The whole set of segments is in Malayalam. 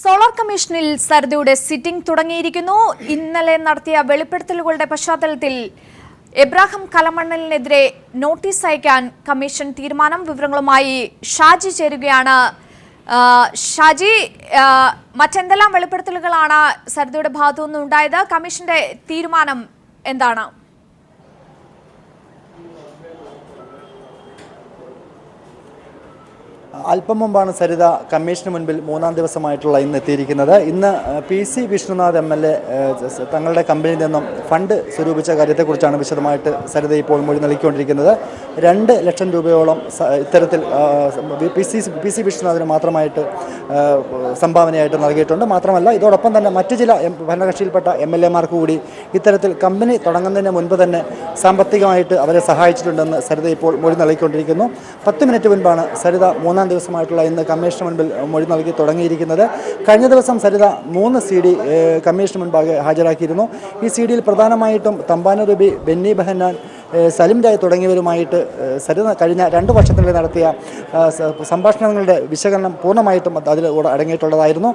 സോളാർ കമ്മീഷനിൽ സരിതയുടെ സിറ്റിംഗ് തുടങ്ങിയിരിക്കുന്നു. ഇന്നലെ നടത്തിയ വെളിപ്പെടുത്തലുകളുടെ പശ്ചാത്തലത്തിൽ എബ്രാഹിം കലമണ്ണലിനെതിരെ നോട്ടീസ് അയക്കാൻ കമ്മീഷൻ തീരുമാനം. വിവരങ്ങളുമായി ഷാജി ചേരുകയാണ്. ഷാജി, മറ്റെന്തെല്ലാം വെളിപ്പെടുത്തലുകളാണ് സരിതയുടെ ഭാഗത്തുനിന്ന് ഉണ്ടായത്? കമ്മീഷന്റെ തീരുമാനം എന്താണ്? അല്പം മുമ്പാണ് സരിത കമ്മീഷന് മുൻപിൽ മൂന്നാം ദിവസമായിട്ടുള്ള ഇന്ന് എത്തിയിരിക്കുന്നത്. ഇന്ന് PC വിഷ്ണുനാഥ് MLA തങ്ങളുടെ കമ്പനിയിൽ നിന്നും ഫണ്ട് സ്വരൂപിച്ച കാര്യത്തെക്കുറിച്ചാണ് വിശദമായിട്ട് സരിത ഇപ്പോൾ മൊഴി നൽകിക്കൊണ്ടിരിക്കുന്നത്. 2 ലക്ഷം രൂപയോളം ഇത്തരത്തിൽ PC വിഷ്ണുനാഥിന് മാത്രമായിട്ട് സംഭാവനയായിട്ട് നൽകിയിട്ടുണ്ട്. മാത്രമല്ല ഇതോടൊപ്പം തന്നെ മറ്റു ചില ഭരണകക്ഷിയിൽപ്പെട്ട MLA-മാർക്ക് കൂടി ഇത്തരത്തിൽ കമ്പനി തുടങ്ങുന്നതിന് മുൻപ് തന്നെ സാമ്പത്തികമായിട്ട് അവരെ സഹായിച്ചിട്ടുണ്ടെന്ന് സരിത ഇപ്പോൾ മൊഴി നൽകിക്കൊണ്ടിരിക്കുന്നു. 10 മിനിറ്റ് മുൻപാണ് സരിത മൂന്നാം ദിവസമായിട്ടുള്ള ഇന്ന് കമ്മീഷന് മുൻപിൽ മൊഴി നൽകി തുടങ്ങിയിരിക്കുന്നത്. കഴിഞ്ഞ ദിവസം സരിത 3 CD കമ്മീഷന് മുൻപാകെ ഹാജരാക്കിയിരുന്നു. ഈ CD-യിൽ പ്രധാനമായിട്ടും തമ്പാനൂർ രൂപി, ബെന്നി ബെഹന്നാൻ, സലിം രായ് തുടങ്ങിയവരുമായിട്ട് സരിത കഴിഞ്ഞ 2 വർഷത്തിനിടെ നടത്തിയ സംഭാഷണങ്ങളുടെ വിശകലനം പൂർണ്ണമായിട്ടും അതിൽ അടങ്ങിയിട്ടുള്ളതായിരുന്നു.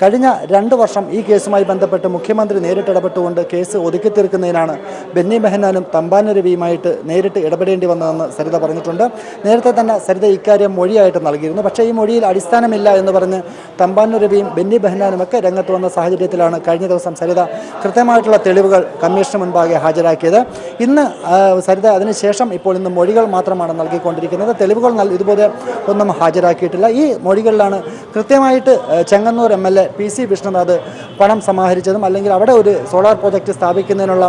കഴിഞ്ഞ 2 വർഷം ഈ കേസുമായി ബന്ധപ്പെട്ട് മുഖ്യമന്ത്രി നേരിട്ട് ഇടപെട്ടുകൊണ്ട് കേസ് ഒതുക്കി തീർക്കുന്നതിനാണ് ബെന്നി ബെഹന്നാനും തമ്പാനൂർ രവിയുമായിട്ട് നേരിട്ട് ഇടപെടേണ്ടി വന്നതെന്ന് സരിത പറഞ്ഞിട്ടുണ്ട്. നേരത്തെ തന്നെ സരിത ഇക്കാര്യം മൊഴിയായിട്ട് നൽകിയിരുന്നു. പക്ഷേ ഈ മൊഴിയിൽ അടിസ്ഥാനമില്ല എന്ന് പറഞ്ഞ് തമ്പാനൂർ രവിയും ബെന്നി ബെഹന്നാനും ഒക്കെ രംഗത്ത് വന്ന സാഹചര്യത്തിലാണ് കഴിഞ്ഞ ദിവസം സരിത കൃത്യമായിട്ടുള്ള തെളിവുകൾ കമ്മീഷന് മുൻപാകെ ഹാജരാക്കിയത്. ഇന്ന് സരിത അതിനുശേഷം ഇപ്പോൾ ഇന്ന് മൊഴികൾ മാത്രമാണ് നൽകിക്കൊണ്ടിരിക്കുന്നത്. തെളിവുകൾ ഇതുപോലെ ഒന്നും ഹാജരാക്കിയിട്ടില്ല. ഈ മൊഴികളിലാണ് കൃത്യമായിട്ട് ചെങ്ങന്നൂർ MLA PC വിഷ്ണുനാഥ് പണം സമാഹരിച്ചതും അല്ലെങ്കിൽ അവിടെ ഒരു സോളാർ പ്രോജക്റ്റ് സ്ഥാപിക്കുന്നതിനുള്ള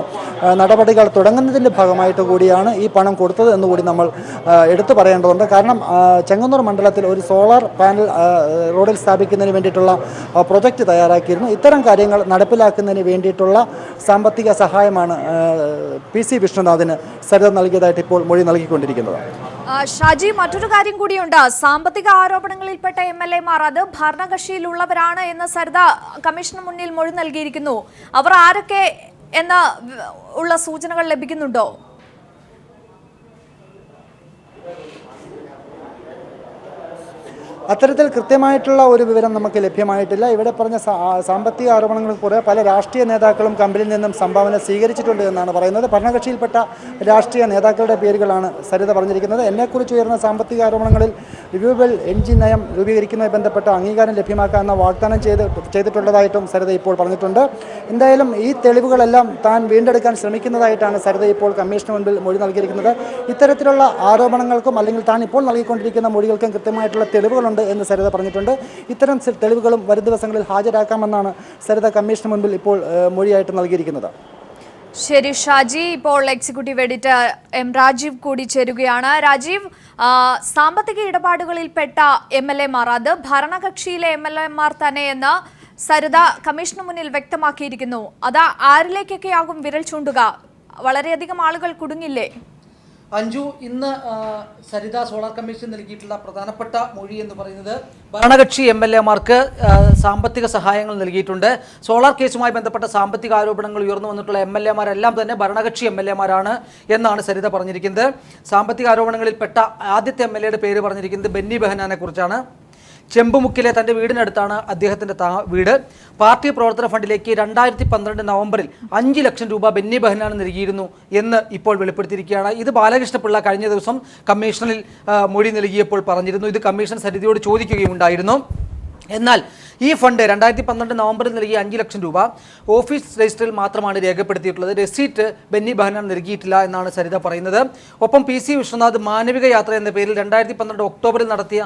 നടപടികൾ തുടങ്ങുന്നതിൻ്റെ ഭാഗമായിട്ട് കൂടിയാണ് ഈ പണം കൊടുത്തത് എന്നുകൂടി നമ്മൾ എടുത്തു പറയേണ്ടതുണ്ട്. കാരണം ചെങ്ങന്നൂർ മണ്ഡലത്തിൽ ഒരു സോളാർ പാനൽ റോഡിൽ സ്ഥാപിക്കുന്നതിന് വേണ്ടിയിട്ടുള്ള പ്രൊജക്റ്റ് തയ്യാറാക്കിയിരുന്നു. ഇത്തരം കാര്യങ്ങൾ നടപ്പിലാക്കുന്നതിന് വേണ്ടിയിട്ടുള്ള സാമ്പത്തിക സഹായമാണ് PC വിഷ്ണുനാഥിന് സരിത നൽകിയതായിട്ട് ഇപ്പോൾ മൊഴി നൽകിക്കൊണ്ടിരിക്കുന്നത്. ഷാജി, മറ്റൊരു കാര്യം കൂടിയുണ്ട്. സാമ്പത്തിക ആരോപണങ്ങളിൽപ്പെട്ട MLA-മാർ അത് ഭരണകക്ഷിയിലുള്ളവരാണ് എന്ന് സരിത കമ്മീഷന് മുന്നിൽ മൊഴി നൽകിയിരിക്കുന്നു. അവർ ആരൊക്കെ എന്ന ഉള്ള സൂചനകൾ ലഭിക്കുന്നുണ്ടോ? അത്തരത്തിൽ കൃത്യമായിട്ടുള്ള ഒരു വിവരം നമുക്ക് ലഭ്യമായിട്ടില്ല. ഇവിടെ പറഞ്ഞ സാമ്പത്തിക ആരോപണങ്ങൾക്ക് പുറകെ പല രാഷ്ട്രീയ നേതാക്കളും കമ്പനിയിൽ നിന്നും സംഭാവന സ്വീകരിച്ചിട്ടുണ്ട് എന്നാണ് പറയുന്നത്. ഭരണകക്ഷിയിൽപ്പെട്ട രാഷ്ട്രീയ നേതാക്കളുടെ പേരുകളാണ് സരിത പറഞ്ഞിരിക്കുന്നത്. എന്നെക്കുറിച്ച് ഉയർന്ന സാമ്പത്തിക ആരോപണങ്ങളിൽ റിന്യൂവബിൾ എൻജിൻ നയം രൂപീകരിക്കുന്നതുമായി ബന്ധപ്പെട്ട അംഗീകാരം ലഭ്യമാക്കാമെന്ന വാഗ്ദാനം ചെയ്തിട്ടുള്ളതായിട്ടും സരിത ഇപ്പോൾ പറഞ്ഞിട്ടുണ്ട്. എന്തായാലും ഈ തെളിവുകളെല്ലാം താൻ വീണ്ടെടുക്കാൻ ശ്രമിക്കുന്നതായിട്ടാണ് സരിത ഇപ്പോൾ കമ്മീഷന് മുൻപിൽ മൊഴി നൽകിയിരിക്കുന്നത്. ഇത്തരത്തിലുള്ള ആരോപണങ്ങൾക്കും അല്ലെങ്കിൽ താൻ ഇപ്പോൾ നൽകിക്കൊണ്ടിരിക്കുന്ന മൊഴികൾക്കും കൃത്യമായിട്ടുള്ള തെളിവുകളുണ്ട് എന്ന് സരിത പറഞ്ഞിട്ടുണ്ട്. ഇത്തരം തെളിവുകളും വരും ദിവസങ്ങളിൽ ഹാജരാക്കാമെന്നാണ് സരിത കമ്മീഷന് മുൻപിൽ ഇപ്പോൾ മൊഴിയായിട്ട് നൽകിയിരിക്കുന്നത്. ശരി ഷാജി, ഇപ്പോൾ എക്സിക്യൂട്ടീവ് എഡിറ്റർ M രാജീവ് കൂടി ചേരുകയാണ്. രാജീവ്, സാമ്പത്തിക ഇടപാടുകളിൽപ്പെട്ട MLA-മാർ അത് ഭരണകക്ഷിയിലെ MLA-മാർ തന്നെയെന്ന് സരിത കമ്മീഷന് മുന്നിൽ വ്യക്തമാക്കിയിരിക്കുന്നു. അത് ആരിലേക്കൊക്കെയാകും വിരൽ ചൂണ്ടുക? വളരെയധികം ആളുകൾ കുടുങ്ങില്ലേ? അഞ്ജു, ഇന്ന് സരിത സോളാർ കമ്മീഷൻ നൽകിയിട്ടുള്ള പ്രധാനപ്പെട്ട മൊഴി എന്ന് പറയുന്നത് ഭരണകക്ഷി MLA-മാർക്ക് സാമ്പത്തിക സഹായങ്ങൾ നൽകിയിട്ടുണ്ട്. സോളാർ കേസുമായി ബന്ധപ്പെട്ട സാമ്പത്തിക ആരോപണങ്ങൾ ഉയർന്നു വന്നിട്ടുള്ള MLA-മാരെല്ലാം തന്നെ ഭരണകക്ഷി MLA-മാരാണ് എന്നാണ് സരിത പറഞ്ഞിരിക്കുന്നത്. സാമ്പത്തിക ആരോപണങ്ങളിൽപ്പെട്ട ആദ്യത്തെ MLA-യുടെ പേര് പറഞ്ഞിരിക്കുന്നത് ബെന്നി ബെഹന്നാനെ കുറിച്ചാണ്. ചെമ്പുമുക്കിലെ തൻ്റെ വീടിനടുത്താണ് അദ്ദേഹത്തിൻ്റെ വീട്. പാർട്ടി പ്രവർത്തന ഫണ്ടിലേക്ക് 2012 നവംബറിൽ 5 ലക്ഷം രൂപ ബെന്നി ബെഹന്നാൻ നൽകിയിരുന്നു എന്ന് ഇപ്പോൾ വെളിപ്പെടുത്തിയിരിക്കുകയാണ്. ഇത് ബാലകൃഷ്ണപിള്ള കഴിഞ്ഞ ദിവസം കമ്മീഷനിൽ മൊഴി നൽകിയപ്പോൾ പറഞ്ഞിരുന്നു. ഇത് കമ്മീഷൻ സരിതയോട് ചോദിക്കുകയുണ്ടായിരുന്നു. എന്നാൽ ഈ ഫണ്ട് 2012 നവംബറിൽ നൽകിയ 5 ലക്ഷം രൂപ ഓഫീസ് രജിസ്റ്ററിൽ മാത്രമാണ് രേഖപ്പെടുത്തിയിട്ടുള്ളത്. റെസീറ്റ് ബെന്നി ബെഹന്നാൻ നൽകിയിട്ടില്ല എന്നാണ് സരിത പറയുന്നത്. ഒപ്പം PC വിശ്വനാഥ് മാനവിക യാത്ര എന്ന പേരിൽ 2012 ഒക്ടോബറിൽ നടത്തിയ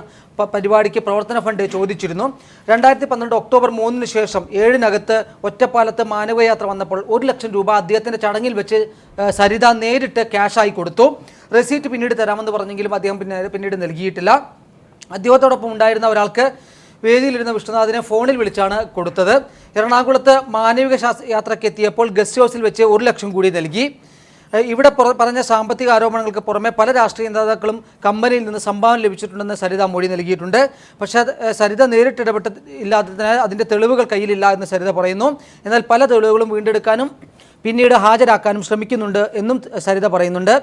പരിപാടിക്ക് പ്രവർത്തന ഫണ്ട് ചോദിച്ചിരുന്നു. 2012 ഒക്ടോബർ 3 ശേഷം 7-നകത്ത് ഒറ്റപ്പാലത്ത് മാനവിക യാത്ര വന്നപ്പോൾ 1 ലക്ഷം രൂപ അദ്ദേഹത്തിൻ്റെ ചടങ്ങിൽ വെച്ച് സരിത നേരിട്ട് ക്യാഷായി കൊടുത്തു. റെസീറ്റ് പിന്നീട് തരാമെന്ന് പറഞ്ഞെങ്കിലും അദ്ദേഹം പിന്നീട് നൽകിയിട്ടില്ല. അദ്ദേഹത്തോടൊപ്പം ഉണ്ടായിരുന്ന ഒരാൾക്ക് വേദിയിലിരുന്ന വിഷ്ണുനാഥിനെ ഫോണിൽ വിളിച്ചാണ് കൊടുത്തത്. എറണാകുളത്ത് മാനവിക യാത്രയ്ക്ക് എത്തിയപ്പോൾ ഗസ്റ്റ് ഹൗസിൽ വെച്ച് 1 ലക്ഷം കൂടി നൽകി. ഇവിടെ പറഞ്ഞ സാമ്പത്തിക ആരോപണങ്ങൾക്ക് പുറമെ പല രാഷ്ട്രീയ നേതാക്കളും കമ്പനിയിൽ നിന്ന് സംഭാവന ലഭിച്ചിട്ടുണ്ടെന്ന് സരിത മൊഴി നൽകിയിട്ടുണ്ട്. പക്ഷേ സരിത നേരിട്ട് ഇല്ലാത്തതിനാൽ അതിൻ്റെ തെളിവുകൾ കയ്യിലില്ല എന്ന് സരിത പറയുന്നു. എന്നാൽ പല തെളിവുകളും വീണ്ടെടുക്കാനും പിന്നീട് ഹാജരാക്കാനും ശ്രമിക്കുന്നുണ്ട് എന്നും സരിത പറയുന്നുണ്ട്.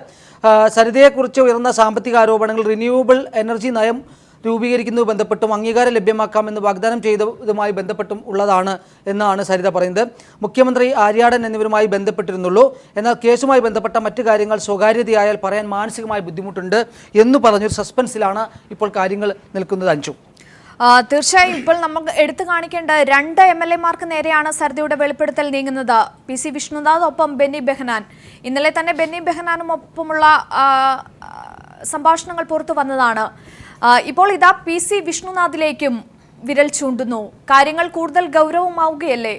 സരിതയെക്കുറിച്ച് ഉയർന്ന സാമ്പത്തിക ആരോപണങ്ങൾ റിന്യൂവബിൾ എനർജി നയം രൂപീകരിക്കുന്നതുമായി ബന്ധപ്പെട്ടും അംഗീകാരം ലഭ്യമാക്കാമെന്ന് വാഗ്ദാനം ചെയ്തതുമായി ബന്ധപ്പെട്ടും ഉള്ളതാണ് എന്നാണ് സരിത പറയുന്നത്. മുഖ്യമന്ത്രി ആര്യാടൻ എന്നിവരുമായി ബന്ധപ്പെട്ടിരുന്നുള്ളൂ. എന്നാൽ കേസുമായി ബന്ധപ്പെട്ട മറ്റു കാര്യങ്ങൾ സ്വകാര്യതയായാൽ പറയാൻ മാനസികമായി ബുദ്ധിമുട്ടുണ്ട് എന്ന് പറഞ്ഞൊരു സസ്പെൻസിലാണ് ഇപ്പോൾ കാര്യങ്ങൾ നിൽക്കുന്നത്. അഞ്ചു, തീർച്ചയായും ഇപ്പോൾ നമുക്ക് എടുത്തു കാണിക്കേണ്ട 2 MLA മാർക്ക് നേരെയാണ് സരിതയുടെ വെളിപ്പെടുത്തൽ നീങ്ങുന്നത്. PC വിഷ്ണുനാഥ് ഒപ്പം ബെന്നി ബെഹനാൻ. ഇന്നലെ തന്നെ ബെന്നി ബെഹനാനുമൊപ്പമുള്ള സംഭാഷണങ്ങൾ പുറത്തു വന്നതാണ്. ഇപ്പോൾ ഇതാ PC വിഷ്ണുനാഥിലേക്കും വിരൽ ചൂണ്ടുന്നു. കാര്യങ്ങൾ കൂടുതൽ ഗൗരവമാവുകയല്ലേ?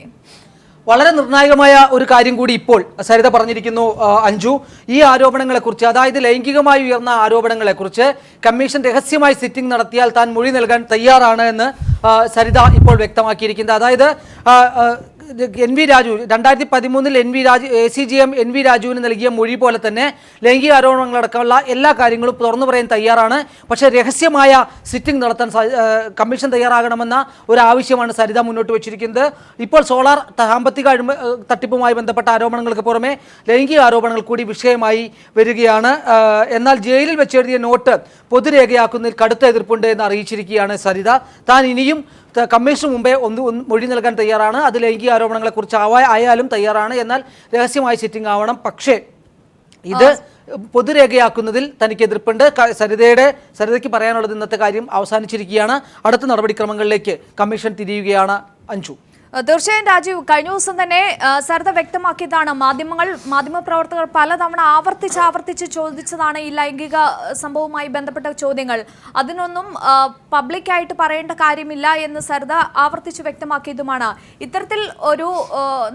വളരെ നിർണായകമായ ഒരു കാര്യം കൂടി ഇപ്പോൾ സരിത പറഞ്ഞിരിക്കുന്നു. അഞ്ജു, ഈ ആരോപണങ്ങളെക്കുറിച്ച്, അതായത് ലൈംഗികമായി ഉയർന്ന ആരോപണങ്ങളെക്കുറിച്ച് കമ്മീഷൻ രഹസ്യമായി സിറ്റിംഗ് നടത്തിയാൽ താൻ മൊഴി നൽകാൻ തയ്യാറാണ് എന്ന് സരിത ഇപ്പോൾ വ്യക്തമാക്കിയിരിക്കുന്നത്. അതായത് NV രാജു 2013 ACGM NV രാജുവിന് നൽകിയ മൊഴി പോലെ തന്നെ ലൈംഗിക ആരോപണങ്ങളടക്കമുള്ള എല്ലാ കാര്യങ്ങളും തുറന്നു പറയാൻ തയ്യാറാണ്. പക്ഷേ രഹസ്യമായ സിറ്റിംഗ് നടത്താൻ കമ്മീഷൻ തയ്യാറാകണമെന്ന ഒരു ആവശ്യമാണ് സരിത മുന്നോട്ട് വെച്ചിരിക്കുന്നത്. ഇപ്പോൾ സോളാർ സാമ്പത്തിക തട്ടിപ്പുമായി ബന്ധപ്പെട്ട ആരോപണങ്ങൾക്ക് പുറമെ ലൈംഗിക ആരോപണങ്ങൾ കൂടി വിഷയമായി വരികയാണ്. എന്നാൽ ജയിലിൽ വെച്ചെഴുതിയ നോട്ട് പൊതുരേഖയാക്കുന്നതിൽ കടുത്ത എതിർപ്പുണ്ട് എന്ന് അറിയിച്ചിരിക്കുകയാണ് സരിത. താൻ ഇനിയും കമ്മീഷന് മുമ്പേ മൊഴി നൽകാൻ തയ്യാറാണ്. അത് ലൈംഗിക ആരോപണങ്ങളെക്കുറിച്ച് ആയാലും തയ്യാറാണ്. എന്നാൽ രഹസ്യമായ സിറ്റിംഗ് ആവണം. പക്ഷേ ഇത് പൊതുരേഖയാക്കുന്നതിൽ തനിക്ക് എതിർപ്പുണ്ട്. സരിതയ്ക്ക് പറയാനുള്ളത് ഇന്നത്തെ കാര്യം അവസാനിച്ചിരിക്കുകയാണ്. അടുത്ത നടപടിക്രമങ്ങളിലേക്ക് കമ്മീഷൻ തിരിയുകയാണ്. അഞ്ജു, തീർച്ചയായും രാജീവ്, കഴിഞ്ഞ ദിവസം തന്നെ സരിത വ്യക്തമാക്കിയതാണ്. മാധ്യമപ്രവർത്തകർ പലതവണ ആവർത്തിച്ച് ചോദിച്ചതാണ് ഈ ലൈംഗിക സംഭവവുമായി ബന്ധപ്പെട്ട ചോദ്യങ്ങൾ. അതിനൊന്നും പബ്ലിക്കായിട്ട് പറയേണ്ട കാര്യമില്ല എന്ന് സരിത ആവർത്തിച്ച് വ്യക്തമാക്കിയതുമാണ്. ഇത്തരത്തിൽ ഒരു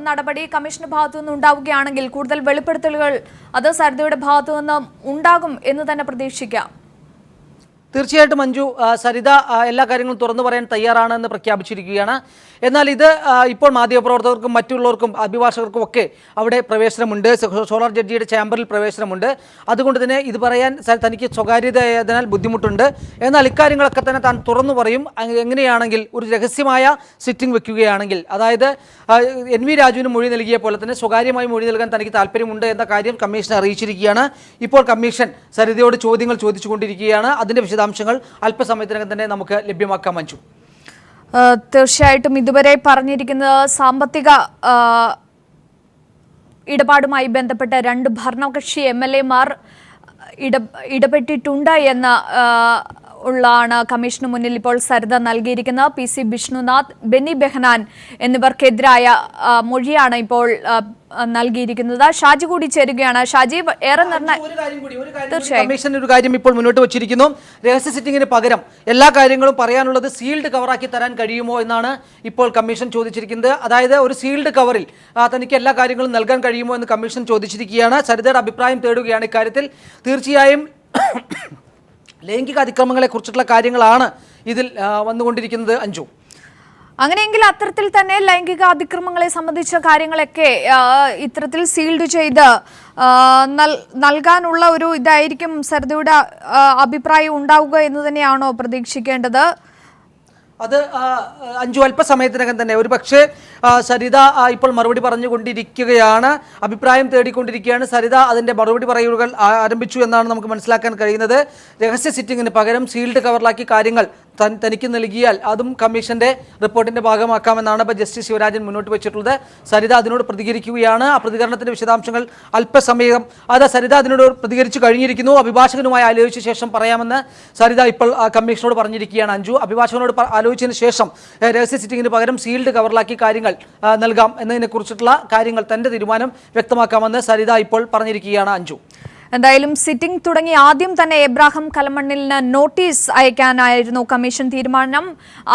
നടപടി കമ്മീഷന്റെ ഭാഗത്തു നിന്ന് ഉണ്ടാവുകയാണെങ്കിൽ കൂടുതൽ വെളിപ്പെടുത്തലുകൾ അത് സരിതയുടെ ഭാഗത്തു നിന്ന് ഉണ്ടാകും എന്ന് തന്നെ പ്രതീക്ഷിക്കാം. തീർച്ചയായിട്ടും മഞ്ജു, സരിത എല്ലാ കാര്യങ്ങളും തുറന്നു പറയാൻ തയ്യാറാണെന്ന് പ്രഖ്യാപിച്ചിരിക്കുകയാണ്. എന്നാൽ ഇത് ഇപ്പോൾ മാധ്യമപ്രവർത്തകർക്കും മറ്റുള്ളവർക്കും അഭിഭാഷകർക്കും ഒക്കെ അവിടെ പ്രവേശനമുണ്ട്. സോളാർ ജഡ്ജിയുടെ ചേംബറിൽ പ്രവേശനമുണ്ട്. അതുകൊണ്ട് തന്നെ ഇത് പറയാൻ തനിക്ക് സ്വകാര്യതയായതിനാൽ ബുദ്ധിമുട്ടുണ്ട്. എന്നാൽ ഇക്കാര്യങ്ങളൊക്കെ തന്നെ താൻ തുറന്നു പറയും. എങ്ങനെയാണെങ്കിൽ ഒരു രഹസ്യമായ സിറ്റിംഗ് വെക്കുകയാണെങ്കിൽ, അതായത് NV രാജുവിന് മൊഴി നൽകിയ പോലെ തന്നെ സ്വകാര്യമായി മൊഴി നൽകാൻ തനിക്ക് താല്പര്യമുണ്ട് എന്ന കാര്യം കമ്മീഷൻ അറിയിച്ചിരിക്കുകയാണ്. ഇപ്പോൾ കമ്മീഷൻ സരിതയോട് ചോദ്യങ്ങൾ ചോദിച്ചുകൊണ്ടിരിക്കുകയാണ്. അതിൻ്റെ വിശദാംശങ്ങൾ അല്പസമയത്തിനകം തന്നെ നമുക്ക് ലഭ്യമാക്കാൻ മഞ്ജു. തീർച്ചയായിട്ടും ഇതുവരെ പറഞ്ഞിരിക്കുന്നത് സാമ്പത്തിക ഇടപാടുമായി ബന്ധപ്പെട്ട 2 ഭരണകക്ഷി MLA മാർ ഇടപെട്ടിട്ടുണ്ട് എന്ന് ഉള്ളതാണ് കമ്മീഷന് മുന്നിൽ ഇപ്പോൾ സരിത നൽകിയിരിക്കുന്നത്. PC വിഷ്ണുനാഥ്, ബെന്നി ബെഹനാൻ എന്നിവർക്കെതിരായ മൊഴിയാണ് ഇപ്പോൾ നൽകിയിരിക്കുന്നത്. ഷാജി കൂടി ചേരുകയാണ്. ഷാജി, ഏറെ കമ്മീഷൻ ഒരു കാര്യം ഇപ്പോൾ മുന്നോട്ട് വച്ചിരിക്കുന്നു. രഹസ്യ സിറ്റിംഗിന് പകരം എല്ലാ കാര്യങ്ങളും പറയാനുള്ളത് സീൽഡ് കവറാക്കി തരാൻ കഴിയുമോ എന്നാണ് ഇപ്പോൾ കമ്മീഷൻ ചോദിച്ചിരിക്കുന്നത്. അതായത് ഒരു സീൽഡ് കവറിൽ തനിക്ക് എല്ലാ കാര്യങ്ങളും നൽകാൻ കഴിയുമോ എന്ന് കമ്മീഷൻ ചോദിച്ചിരിക്കുകയാണ്. സരിതയുടെ അഭിപ്രായം തേടുകയാണ് ഇക്കാര്യത്തിൽ. തീർച്ചയായും ലൈംഗിക അതിക്രമങ്ങളെ കുറിച്ചിട്ടുള്ള കാര്യങ്ങളാണ് ഇതിൽ വന്നുകൊണ്ടിരിക്കുന്നത്. അഞ്ജു, അങ്ങനെയെങ്കിൽ അത്തരത്തിൽ തന്നെ ലൈംഗിക അതിക്രമങ്ങളെ സംബന്ധിച്ച കാര്യങ്ങളൊക്കെ ഇത്തരത്തിൽ സീൽഡ് ചെയ്ത് നൽകാനുള്ള ഒരു ഇതായിരിക്കും സരിതയുടെ അഭിപ്രായം ഉണ്ടാവുക എന്ന് തന്നെയാണോ പ്രതീക്ഷിക്കേണ്ടത്? അത് അഞ്ജു, അല്പസമയത്തിനകം തന്നെ ഒരു പക്ഷേ സരിത ഇപ്പോൾ മറുപടി പറഞ്ഞുകൊണ്ടിരിക്കുകയാണ്, അഭിപ്രായം തേടിക്കൊണ്ടിരിക്കുകയാണ്. സരിത അതിൻ്റെ മറുപടി പറയുകൾ ആരംഭിച്ചു എന്നാണ് നമുക്ക് മനസ്സിലാക്കാൻ കഴിയുന്നത്. രഹസ്യ സിറ്റിംഗിന് പകരം സീൽഡ് കവറിലാക്കി കാര്യങ്ങൾ തനിക്ക് നൽകിയാൽ അതും കമ്മീഷന്റെ റിപ്പോർട്ടിന്റെ ഭാഗമാക്കാമെന്നാണ് ഇപ്പോൾ ജസ്റ്റിസ് ശിവരാജൻ മുന്നോട്ട് വെച്ചിട്ടുള്ളത്. സരിത അതിനോട് പ്രതികരിക്കുകയാണ്. ആ പ്രതികരണത്തിന്റെ വിശദാംശങ്ങൾ അല്പസമയം സരിത അതിനോട് പ്രതികരിച്ചു കഴിഞ്ഞിരിക്കുന്നു. അഭിഭാഷകനുമായി ആലോചിച്ച ശേഷം പറയാമെന്ന് സരിത ഇപ്പോൾ കമ്മീഷനോട് പറഞ്ഞിരിക്കുകയാണ്. അഞ്ജു, അഭിഭാഷകനോട് ആലോചിച്ചതിന് ശേഷം രഹസ്യ സിറ്റിംഗിന് പകരം സീൽഡ് കവറിലാക്കി കാര്യങ്ങൾ നൽകാം എന്നതിനെക്കുറിച്ചിട്ടുള്ള കാര്യങ്ങൾ തന്റെ തീരുമാനം വ്യക്തമാക്കാമെന്ന് സരിത ഇപ്പോൾ പറഞ്ഞിരിക്കുകയാണ്. അഞ്ജു, എന്തായാലും സിറ്റിംഗ് തുടങ്ങി ആദ്യം തന്നെ എബ്രാഹിം കലമണ്ണിലിന് നോട്ടീസ് അയക്കാനായിരുന്നു കമ്മീഷൻ തീരുമാനം.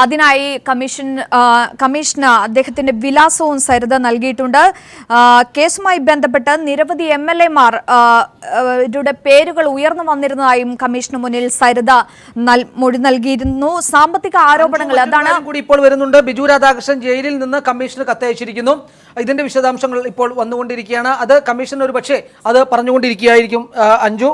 അതിനായി കമ്മീഷന് അദ്ദേഹത്തിന്റെ വിലാസവും സരിത നൽകിയിട്ടുണ്ട്. കേസുമായി ബന്ധപ്പെട്ട് നിരവധി MLA മാർ പേരുകൾ ഉയർന്നു വന്നിരുന്നതായും കമ്മീഷന് മുന്നിൽ സരിത മൊഴി നൽകിയിരുന്നു. സാമ്പത്തിക ആരോപണങ്ങൾ അതാണ് കൂടി ഇപ്പോൾ വരുന്നുണ്ട്. ബിജു രാധാകൃഷ്ണൻ ജയിലിൽ നിന്ന് കമ്മീഷന് കത്തയച്ചിരിക്കുന്നു. ഇതിന്റെ വിശദാംശങ്ങൾ ഇപ്പോൾ വന്നുകൊണ്ടിരിക്കുകയാണ്. അത് കമ്മീഷൻ ഒരു പക്ഷേ അത് പറഞ്ഞുകൊണ്ടിരിക്കുകയായിരിക്കും. അഞ്ജു,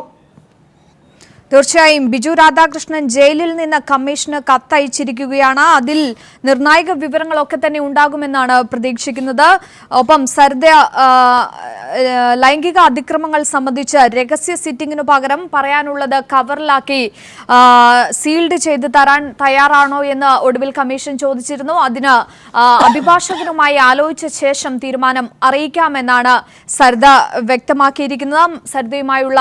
തീർച്ചയായും ബിജു രാധാകൃഷ്ണൻ ജയിലിൽ നിന്ന് കമ്മീഷന് കത്തയച്ചിരിക്കുകയാണ്. അതിൽ നിർണായക വിവരങ്ങളൊക്കെ തന്നെ ഉണ്ടാകുമെന്നാണ് പ്രതീക്ഷിക്കുന്നത്. ഒപ്പം സരിത ലൈംഗിക അതിക്രമങ്ങൾ സംബന്ധിച്ച് രഹസ്യ സിറ്റിംഗിനു പകരം പറയാനുള്ളത് കവറിലാക്കി സീൽഡ് ചെയ്ത് തരാൻ തയ്യാറാണോ എന്ന് ഒടുവിൽ കമ്മീഷൻ ചോദിച്ചിരുന്നു. അതിന് അഭിഭാഷകനുമായി ആലോചിച്ച ശേഷം തീരുമാനം അറിയിക്കാമെന്നാണ് സരിത വ്യക്തമാക്കിയിരിക്കുന്നത്. സരിതയുമായുള്ള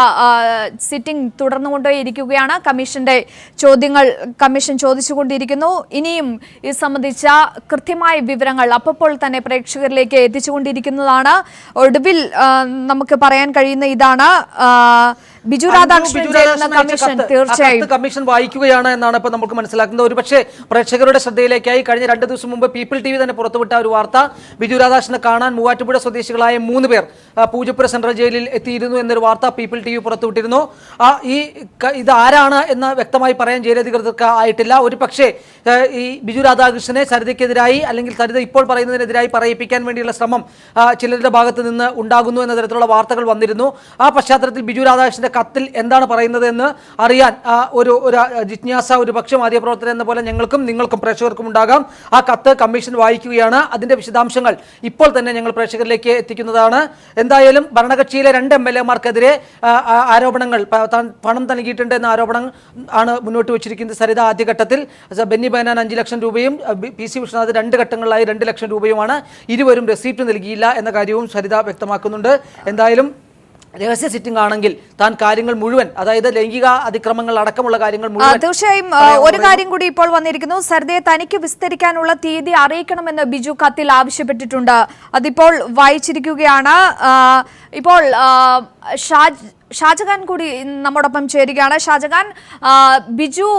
സിറ്റിംഗ് തുടർന്നുകൊണ്ടേയിരിക്കുകയാണ്. കമ്മീഷന്റെ ചോദ്യങ്ങൾ കമ്മീഷൻ ചോദിച്ചുകൊണ്ടിരിക്കുന്നു. ഇനിയും ഇത് സംബന്ധിച്ച കൃത്യമായ വിവരങ്ങൾ അപ്പോൾ തന്നെ പ്രേക്ഷകരിലേക്ക് എത്തിച്ചുകൊണ്ടിരിക്കുന്നതാണ്. ഒടുവിൽ നമുക്ക് പറയാൻ കഴിയുന്ന ഇതാണ്, ബിജു രാധാകൃഷ്ണൻ കമ്മീഷൻ തീർച്ചയായും കമ്മീഷൻ വായിക്കുകയാണ് എന്നാണ് ഇപ്പോൾ നമുക്ക് മനസ്സിലാക്കുന്നത്. ഒരുപക്ഷെ പ്രേക്ഷകരുടെ ശ്രദ്ധയിലേക്കായി കഴിഞ്ഞ 2 ദിവസം മുമ്പ് പീപ്പിൾ TV തന്നെ പുറത്തുവിട്ട ഒരു വാർത്ത, ബിജു രാധാകൃഷ്ണനെ കാണാൻ മൂവാറ്റുപുഴ സ്വദേശികളായ 3 പേർ പൂജപ്പുര സെൻട്രൽ ജയിലിൽ എത്തിയിരുന്നു എന്നൊരു വാർത്ത പീപ്പിൾ TV പുറത്തുവിട്ടിരുന്നു. ഇത് ആരാണ് എന്ന് വ്യക്തമായി പറയാൻ ജയിലധികൃതർക്ക് ആയിട്ടില്ല. ഒരു പക്ഷേ ഈ ബിജു രാധാകൃഷ്ണനെ സരിതയ്ക്കെതിരായി അല്ലെങ്കിൽ സരിത ഇപ്പോൾ പറയുന്നതിനെതിരായി പറയിപ്പിക്കാൻ വേണ്ടിയുള്ള ശ്രമം ചിലരുടെ ഭാഗത്ത് നിന്ന് ഉണ്ടാകുന്നു എന്ന തരത്തിലുള്ള വാർത്തകൾ വന്നിരുന്നു. ആ പശ്ചാത്തലത്തിൽ ബിജു രാധാകൃഷ്ണന്റെ കത്തിൽ എന്താണ് പറയുന്നത് എന്ന് അറിയാൻ ഒരു ജിജ്ഞാസ ഒരു പക്ഷേ മാധ്യമപ്രവർത്തകർ എന്ന പോലെ ഞങ്ങൾക്കും നിങ്ങൾക്കും പ്രേക്ഷകർക്കും ഉണ്ടാകാം. ആ കത്ത് കമ്മീഷൻ വായിക്കുകയാണ്. അതിന്റെ വിശദാംശങ്ങൾ ഇപ്പോൾ തന്നെ ഞങ്ങൾ പ്രേക്ഷകരിലേക്ക് എത്തിക്കുന്നതാണ്. എന്തായാലും ഭരണകക്ഷിയിലെ 2 MLA-മാർക്കെതിരെ ആരോപണങ്ങൾ, പണം നൽകിയിട്ടുണ്ട് എന്ന ആരോപണം ആണ് മുന്നോട്ട് വെച്ചിരിക്കുന്നത് സരിത. ആദ്യഘട്ടത്തിൽ ബെന്നി ബെഹനാൻ 5 ലക്ഷം രൂപയും PC വിശ്വനാഥ് 2 ഘട്ടങ്ങളിലായി 2 ലക്ഷം രൂപയുമാണ്. ഇരുവരും റെസീപ്റ്റ് നൽകിയില്ല എന്ന കാര്യവും സരിത വ്യക്തമാക്കുന്നുണ്ട്. എന്തായാലും രഹസ്യ സിറ്റിംഗ് ആണെങ്കിൽ താൻ കാര്യങ്ങൾ മുഴുവൻ, അതായത് ലൈംഗിക അതിക്രമങ്ങൾ അടക്കമുള്ള കാര്യങ്ങൾ മുഴുവൻ. തീർച്ചയായും ഒരു കാര്യം കൂടി ഇപ്പോൾ വന്നിരിക്കുന്നു. സരിതയെ തനിക്ക് വിസ്തരിക്കാനുള്ള തീയതി അറിയിക്കണമെന്ന് ബിജു കത്തിൽ ആവശ്യപ്പെട്ടിട്ടുണ്ട്. അതിപ്പോൾ വായിച്ചിരിക്കുകയാണ്. ഇപ്പോൾ ഷാജഹാൻ കൂടി നമ്മോടൊപ്പം ചേരുകയാണ്. ഷാജഹാൻ, ബിജു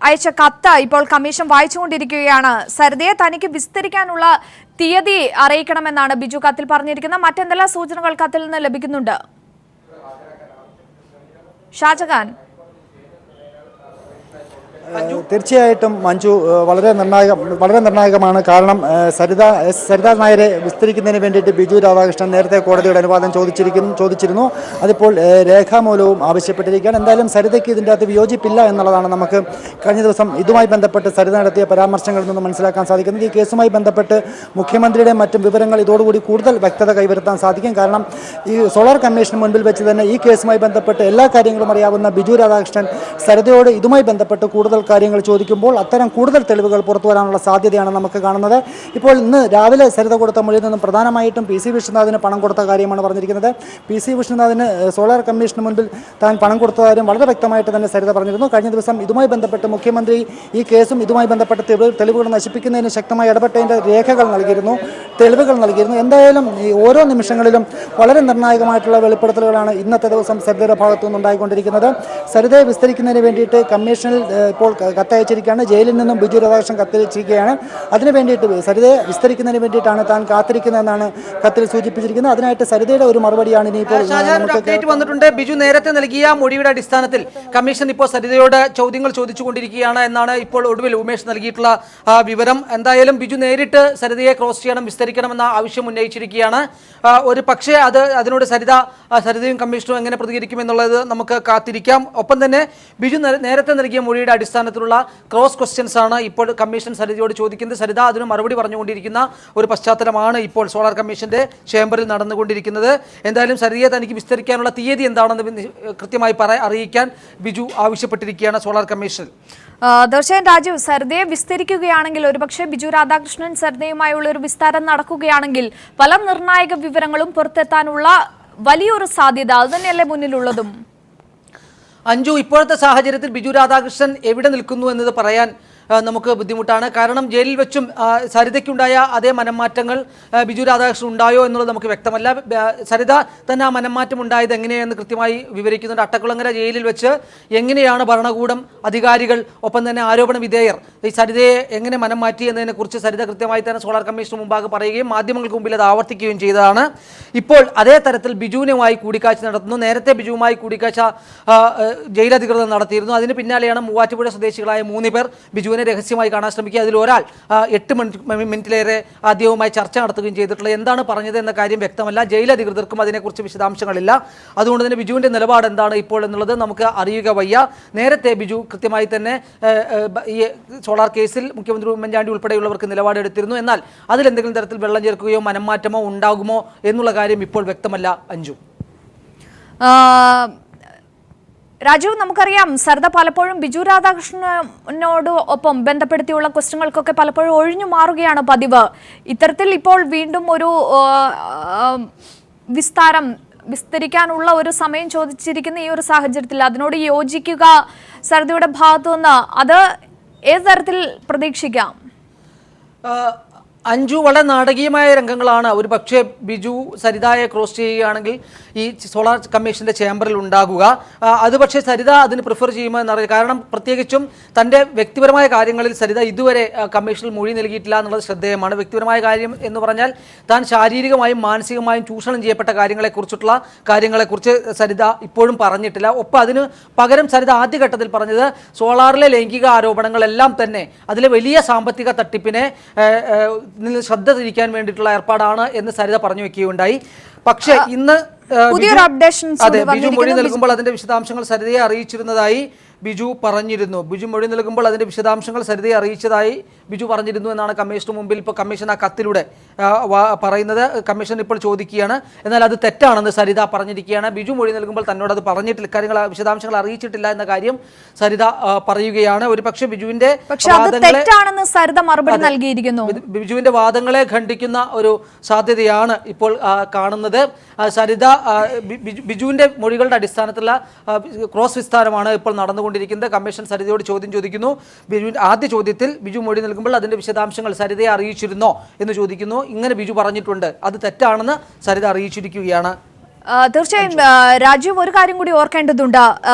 അയച്ച കത്ത് ഇപ്പോൾ കമ്മീഷൻ വായിച്ചുകൊണ്ടിരിക്കുകയാണ്. സരിതയെ തനിക്ക് വിസ്തരിക്കാനുള്ള തീയതി അറിയിക്കണമെന്നാണ് ബിജു കത്തിൽ പറഞ്ഞിരിക്കുന്നത്. മറ്റെന്തെല്ലാം സൂചനകൾ കത്തിൽ നിന്ന് ലഭിക്കുന്നുണ്ട്? ഷാജഹാൻ. തീർച്ചയായിട്ടും മഞ്ജു, വളരെ നിർണായകമാണ്. കാരണം സരിത നായരെ വിസ്തരിക്കുന്നതിന് വേണ്ടിയിട്ട് ബിജു രാധാകൃഷ്ണൻ നേരത്തെ കോടതിയുടെ അനുവാദം ചോദിച്ചിരുന്നു. അതിപ്പോൾ രേഖാമൂലവും ആവശ്യപ്പെട്ടിരിക്കുകയാണ്. എന്തായാലും സരിതയ്ക്ക് ഇതിൻ്റെ അകത്ത് വിയോജിപ്പില്ല എന്നുള്ളതാണ് നമുക്ക് കഴിഞ്ഞ ദിവസം ഇതുമായി ബന്ധപ്പെട്ട് സരിത നടത്തിയ പരാമർശങ്ങളിൽ നിന്ന് മനസ്സിലാക്കാൻ സാധിക്കുന്നത്. ഈ കേസുമായി ബന്ധപ്പെട്ട് മുഖ്യമന്ത്രിയുടെ മറ്റും വിവരങ്ങൾ ഇതോടുകൂടി കൂടുതൽ വ്യക്തത കൈവരുത്താൻ സാധിക്കും. കാരണം ഈ സോളാർ കമ്മീഷന് മുൻപിൽ വെച്ച് തന്നെ ഈ കേസുമായി ബന്ധപ്പെട്ട് എല്ലാ കാര്യങ്ങളും അറിയാവുന്ന ബിജു രാധാകൃഷ്ണൻ സരിതയോട് ഇതുമായി ബന്ധപ്പെട്ട് കൂടുതൽ കാര്യങ്ങൾ ചോദിക്കുമ്പോൾ അത്തരം കൂടുതൽ തെളിവുകൾ പുറത്തു വരാനുള്ള സാധ്യതയാണ് നമുക്ക് കാണുന്നത്. ഇപ്പോൾ ഇന്ന് രാവിലെ സരിത കൊടുത്ത മൊഴിയിൽ നിന്നും പ്രധാനമായിട്ടും PC വിശ്വനാഥിന് പണം കൊടുത്ത കാര്യമാണ് പറഞ്ഞിരിക്കുന്നത്. PC വിശ്വനാഥിന് സോളാർ കമ്മീഷന് മുൻപിൽ താൻ പണം കൊടുത്ത കാര്യം വളരെ വ്യക്തമായിട്ട് തന്നെ സരിത പറഞ്ഞിരുന്നു. കഴിഞ്ഞ ദിവസം ഇതുമായി ബന്ധപ്പെട്ട് മുഖ്യമന്ത്രി ഈ കേസും ഇതുമായി ബന്ധപ്പെട്ട തെളിവുകൾ നശിപ്പിക്കുന്നതിന് ശക്തമായി ഇടപെട്ടതിൻ്റെ തെളിവുകൾ നൽകിയിരുന്നു. എന്തായാലും ഈ ഓരോ നിമിഷങ്ങളിലും വളരെ നിർണായകമായിട്ടുള്ള വെളിപ്പെടുത്തലുകളാണ് ഇന്നത്തെ ദിവസം സരിതയുടെ ഭാഗത്തു നിന്നുണ്ടായിക്കൊണ്ടിരിക്കുന്നത്. സരിതയെ വിസ്തരിക്കുന്നതിന് വേണ്ടിയിട്ട് കമ്മീഷനിൽ ഇപ്പോൾ കത്തയച്ചിരിക്കുകയാണ്. ജയിലിൽ നിന്നും ബിജു രാധാകൃഷ്ണൻ കത്തയച്ചിരിക്കുകയാണ്. അതിനു വേണ്ടിയിട്ട് സരിതയെ വിസ്തരിക്കുന്നതിന് വേണ്ടിയിട്ടാണ് താൻ കാത്തിരിക്കുന്നതെന്നാണ് കത്തിൽ സൂചിപ്പിച്ചിരിക്കുന്നത്. അതിനായിട്ട് സരിതയുടെ ഒരു മറുപടിയാണ് ഇനിയിപ്പോൾ വന്നിട്ടുണ്ട്. ബിജു നേരത്തെ നൽകിയ മൊഴിയുടെ അടിസ്ഥാനത്തിൽ കമ്മീഷൻ ഇപ്പോൾ സരിതയോട് ചോദ്യങ്ങൾ ചോദിച്ചുകൊണ്ടിരിക്കുകയാണ് എന്നാണ് ഇപ്പോൾ ഒടുവിൽ ഉമേഷ് നൽകിയിട്ടുള്ള വിവരം. എന്തായാലും ബിജു നേരിട്ട് സരിതയെ ക്രോസ് ചെയ്യണം, വിസ്തരിക്കണമെന്ന ആവശ്യം ഉന്നയിച്ചിരിക്കുകയാണ്. ഒരു പക്ഷേ അതിനോട് സരിതയും കമ്മീഷനും എങ്ങനെ പ്രതികരിക്കും എന്നുള്ളത് നമുക്ക് കാത്തിരിക്കാം. ഒപ്പം തന്നെ ബിജു നേരത്തെ നൽകിയ മൊഴിയുടെ അടിസ്ഥാനത്തിലുള്ള ക്രോസ് ക്വസ്റ്റ്യൻസ് ആണ് ഇപ്പോൾ കമ്മീഷൻ സരിതയോട് ചോദിക്കുന്നത്. സരിത അതിന് മറുപടി പറഞ്ഞുകൊണ്ടിരിക്കുന്ന ഒരു പശ്ചാത്തലമാണ് ഇപ്പോൾ സോളാർ കമ്മീഷന്റെ ചേംബറിൽ നടന്നുകൊണ്ടിരിക്കുന്നത്. എന്തായാലും സരിതയെ തനിക്ക് വിസ്തരിക്കാനുള്ള തീയതി എന്താണെന്ന് കൃത്യമായി അറിയിക്കാൻ ബിജു ആവശ്യപ്പെട്ടിരിക്കുകയാണ് സോളാർ കമ്മീഷൻ. തീർച്ചയായും രാജീവ്, സരിതയെ വിസ്തരിക്കുകയാണെങ്കിൽ ഒരുപക്ഷെ ബിജു രാധാകൃഷ്ണൻ സരിതയുമായുള്ള ഒരു വിസ്താരം നടക്കുകയാണെങ്കിൽ പല നിർണായക വിവരങ്ങളും പുറത്തെത്താനുള്ള വലിയൊരു സാധ്യത അത് തന്നെയല്ലേ മുന്നിലുള്ളതും? അഞ്ജു, ഇപ്പോഴത്തെ സാഹചര്യത്തിൽ ബിജു രാധാകൃഷ്ണൻ എവിടെ നിൽക്കുന്നു എന്നത് പറയാൻ നമുക്ക് ബുദ്ധിമുട്ടാണ്. കാരണം ജയിലിൽ വെച്ചും സരിതയ്ക്കുണ്ടായ അതേ മനംമാറ്റങ്ങൾ ബിജു രാധാകൃഷ്ണൻ ഉണ്ടായോ എന്നുള്ളത് നമുക്ക് വ്യക്തമല്ല. സരിത തന്നെ ആ മനംമാറ്റം ഉണ്ടായത് എങ്ങനെയെന്ന് കൃത്യമായി വിവരിക്കുന്നുണ്ട്. അട്ടക്കുളങ്ങര ജയിലിൽ വെച്ച് എങ്ങനെയാണ് ഭരണകൂടം, അധികാരികൾ, ഒപ്പം തന്നെ ആരോപണ വിധേയർ ഈ സരിതയെ എങ്ങനെ മനം മാറ്റി എന്നതിനെക്കുറിച്ച് സരിത കൃത്യമായി തന്നെ സോളാർ കമ്മീഷന് മുമ്പാകെ പറയുകയും മാധ്യമങ്ങൾക്ക് മുമ്പിൽ അത് ആവർത്തിക്കുകയും ചെയ്തതാണ്. ഇപ്പോൾ അതേ തരത്തിൽ ബിജുവിനുമായി കൂടിക്കാഴ്ച നടത്തുന്നു. നേരത്തെ ബിജുവുമായി കൂടിക്കാഴ്ച ജയിലധികൃതർ നടത്തിയിരുന്നു. അതിന് പിന്നാലെയാണ് മൂവാറ്റുപുഴ സ്വദേശികളായ 3 പേർ ബിജു ബിജുവിനെ രഹസ്യമായി കാണാൻ ശ്രമിക്കുക. അതിൽ ഒരാൾ 8 മിനിറ്റിലേറെ ആദ്യവുമായി ചർച്ച നടത്തുകയും ചെയ്തിട്ടുള്ളത്. എന്താണ് പറഞ്ഞത് എന്ന കാര്യം വ്യക്തമല്ല. ജയിൽ അധികൃതർക്കും അതിനെക്കുറിച്ച് വിശദാംശങ്ങളില്ല. അതുകൊണ്ട് തന്നെ ബിജുവിൻ്റെ നിലപാട് എന്താണ് ഇപ്പോൾ എന്നുള്ളത് നമുക്ക് അറിയുക വയ്യ. നേരത്തെ ബിജു കൃത്യമായി തന്നെ ഈ സോളാർ കേസിൽ മുഖ്യമന്ത്രി ഉമ്മൻചാണ്ടി ഉൾപ്പെടെയുള്ളവർക്ക് നിലപാടെടുത്തിരുന്നു. എന്നാൽ അതിലെന്തെങ്കിലും തരത്തിൽ വെള്ളം ചേർക്കുകയോ മനംമാറ്റമോ ഉണ്ടാകുമോ എന്നുള്ള കാര്യം ഇപ്പോൾ വ്യക്തമല്ല. അഞ്ജു, രാജീവ്, നമുക്കറിയാം സരിത പലപ്പോഴും ബിജു രാധാകൃഷ്ണനോട് ഒപ്പം ബന്ധപ്പെടുത്തിയുള്ള ക്വസ്റ്റ്യനുകൾക്കൊക്കെ പലപ്പോഴും ഒഴിഞ്ഞു മാറുകയാണ് പതിവ്. ഇത്തരത്തിൽ ഇപ്പോൾ വീണ്ടും ഒരു വിസ്തരിക്കാനുള്ള ഒരു സമയം ചോദിച്ചിരിക്കുന്ന ഈ ഒരു സാഹചര്യത്തിൽ അതിനോട് യോജിക്കുക സരിതയുടെ ഭാഗത്തുനിന്ന് അത് ഏത് തരത്തിൽ പ്രതീക്ഷിക്കാം? അഞ്ജു, വളരെ നാടകീയമായ രംഗങ്ങളാണ് ഒരു പക്ഷേ ബിജു സരിതയെ ക്രോസ് ചെയ്യുകയാണെങ്കിൽ ഈ സോളാർ കമ്മീഷൻ്റെ ചേംബറിൽ ഉണ്ടാകുക. അത് പക്ഷേ സരിത അതിന് പ്രിഫർ ചെയ്യുമോ എന്നറിയില്ല. കാരണം പ്രത്യേകിച്ചും തൻ്റെ വ്യക്തിപരമായ കാര്യങ്ങളിൽ സരിത ഇതുവരെ കമ്മീഷനിൽ മൊഴി നൽകിയിട്ടില്ല എന്നുള്ളത് ശ്രദ്ധേയമാണ്. വ്യക്തിപരമായ കാര്യം എന്ന് പറഞ്ഞാൽ താൻ ശാരീരികമായും മാനസികമായും ചൂഷണം ചെയ്യപ്പെട്ട കാര്യങ്ങളെക്കുറിച്ച് സരിത ഇപ്പോഴും പറഞ്ഞിട്ടില്ല. ഒപ്പം അതിന് പകരം സരിത ആദ്യഘട്ടത്തിൽ പറഞ്ഞത് സോളാറിലെ ലൈംഗിക ആരോപണങ്ങളെല്ലാം തന്നെ അതിലെ വലിയ സാമ്പത്തിക തട്ടിപ്പിനെ ശ്രദ്ധ തിരിക്കാൻ വേണ്ടിയിട്ടുള്ള ഏർപ്പാടാണ് എന്ന് സരിത പറഞ്ഞു വെക്കുകയുണ്ടായി. പക്ഷേ ഇന്ന് ബിജു മൊഴി നൽകുമ്പോൾ അതിന്റെ വിശദാംശങ്ങൾ സരിതയെ അറിയിച്ചിരുന്നതായി ബിജു പറഞ്ഞിരുന്നു. ബിജു മൊഴി നൽകുമ്പോൾ അതിന്റെ വിശദാംശങ്ങൾ സരിതയെ അറിയിച്ചതായി ബിജു പറഞ്ഞിരുന്നു എന്നാണ് കമ്മീഷന് മുമ്പിൽ ഇപ്പോൾ കമ്മീഷൻ ആ കത്തിലൂടെ പറയുന്നത്. കമ്മീഷൻ ഇപ്പോൾ ചോദിക്കുകയാണ്. എന്നാൽ അത് തെറ്റാണെന്ന് സരിത പറഞ്ഞിരിക്കുകയാണ്. ബിജു മൊഴി നൽകുമ്പോൾ തന്നോട് അത് പറഞ്ഞിട്ടില്ല, വിശദാംശങ്ങൾ അറിയിച്ചിട്ടില്ല എന്ന കാര്യം സരിത പറയുകയാണ്. ഒരു പക്ഷേ ബിജുവിന്റെ ബിജുവിന്റെ വാദങ്ങളെ ഖണ്ഡിക്കുന്ന ഒരു സാധ്യതയാണ് ഇപ്പോൾ കാണുന്നത്. സരിത ബിജുവിന്റെ മൊഴികളുടെ അടിസ്ഥാനത്തിലുള്ള ക്രോസ് വിസ്താരമാണ് ഇപ്പോൾ നടന്നുകൊണ്ടിരിക്കുന്നത്. കമ്മീഷൻ സരിതയോട് ചോദ്യം ചോദിക്കുന്നു. ബിജുവിന്റെ ആദ്യ ചോദ്യത്തിൽ ബിജു മൊഴി നൽകുമ്പോൾ അതിന്റെ വിശദാംശങ്ങൾ സരിതയെ അറിയിച്ചിരുന്നോ എന്ന് ചോദിക്കുന്നു. ഇങ്ങനെ ബിജു പറഞ്ഞിട്ടുണ്ട്, അത് തെറ്റാണെന്ന് സരിത അറിയിച്ചിരിക്കുകയാണ്. തീർച്ചയായും രാജീവ്, ഒരു കാര്യം കൂടി ഓർക്കേണ്ടതുണ്ട്.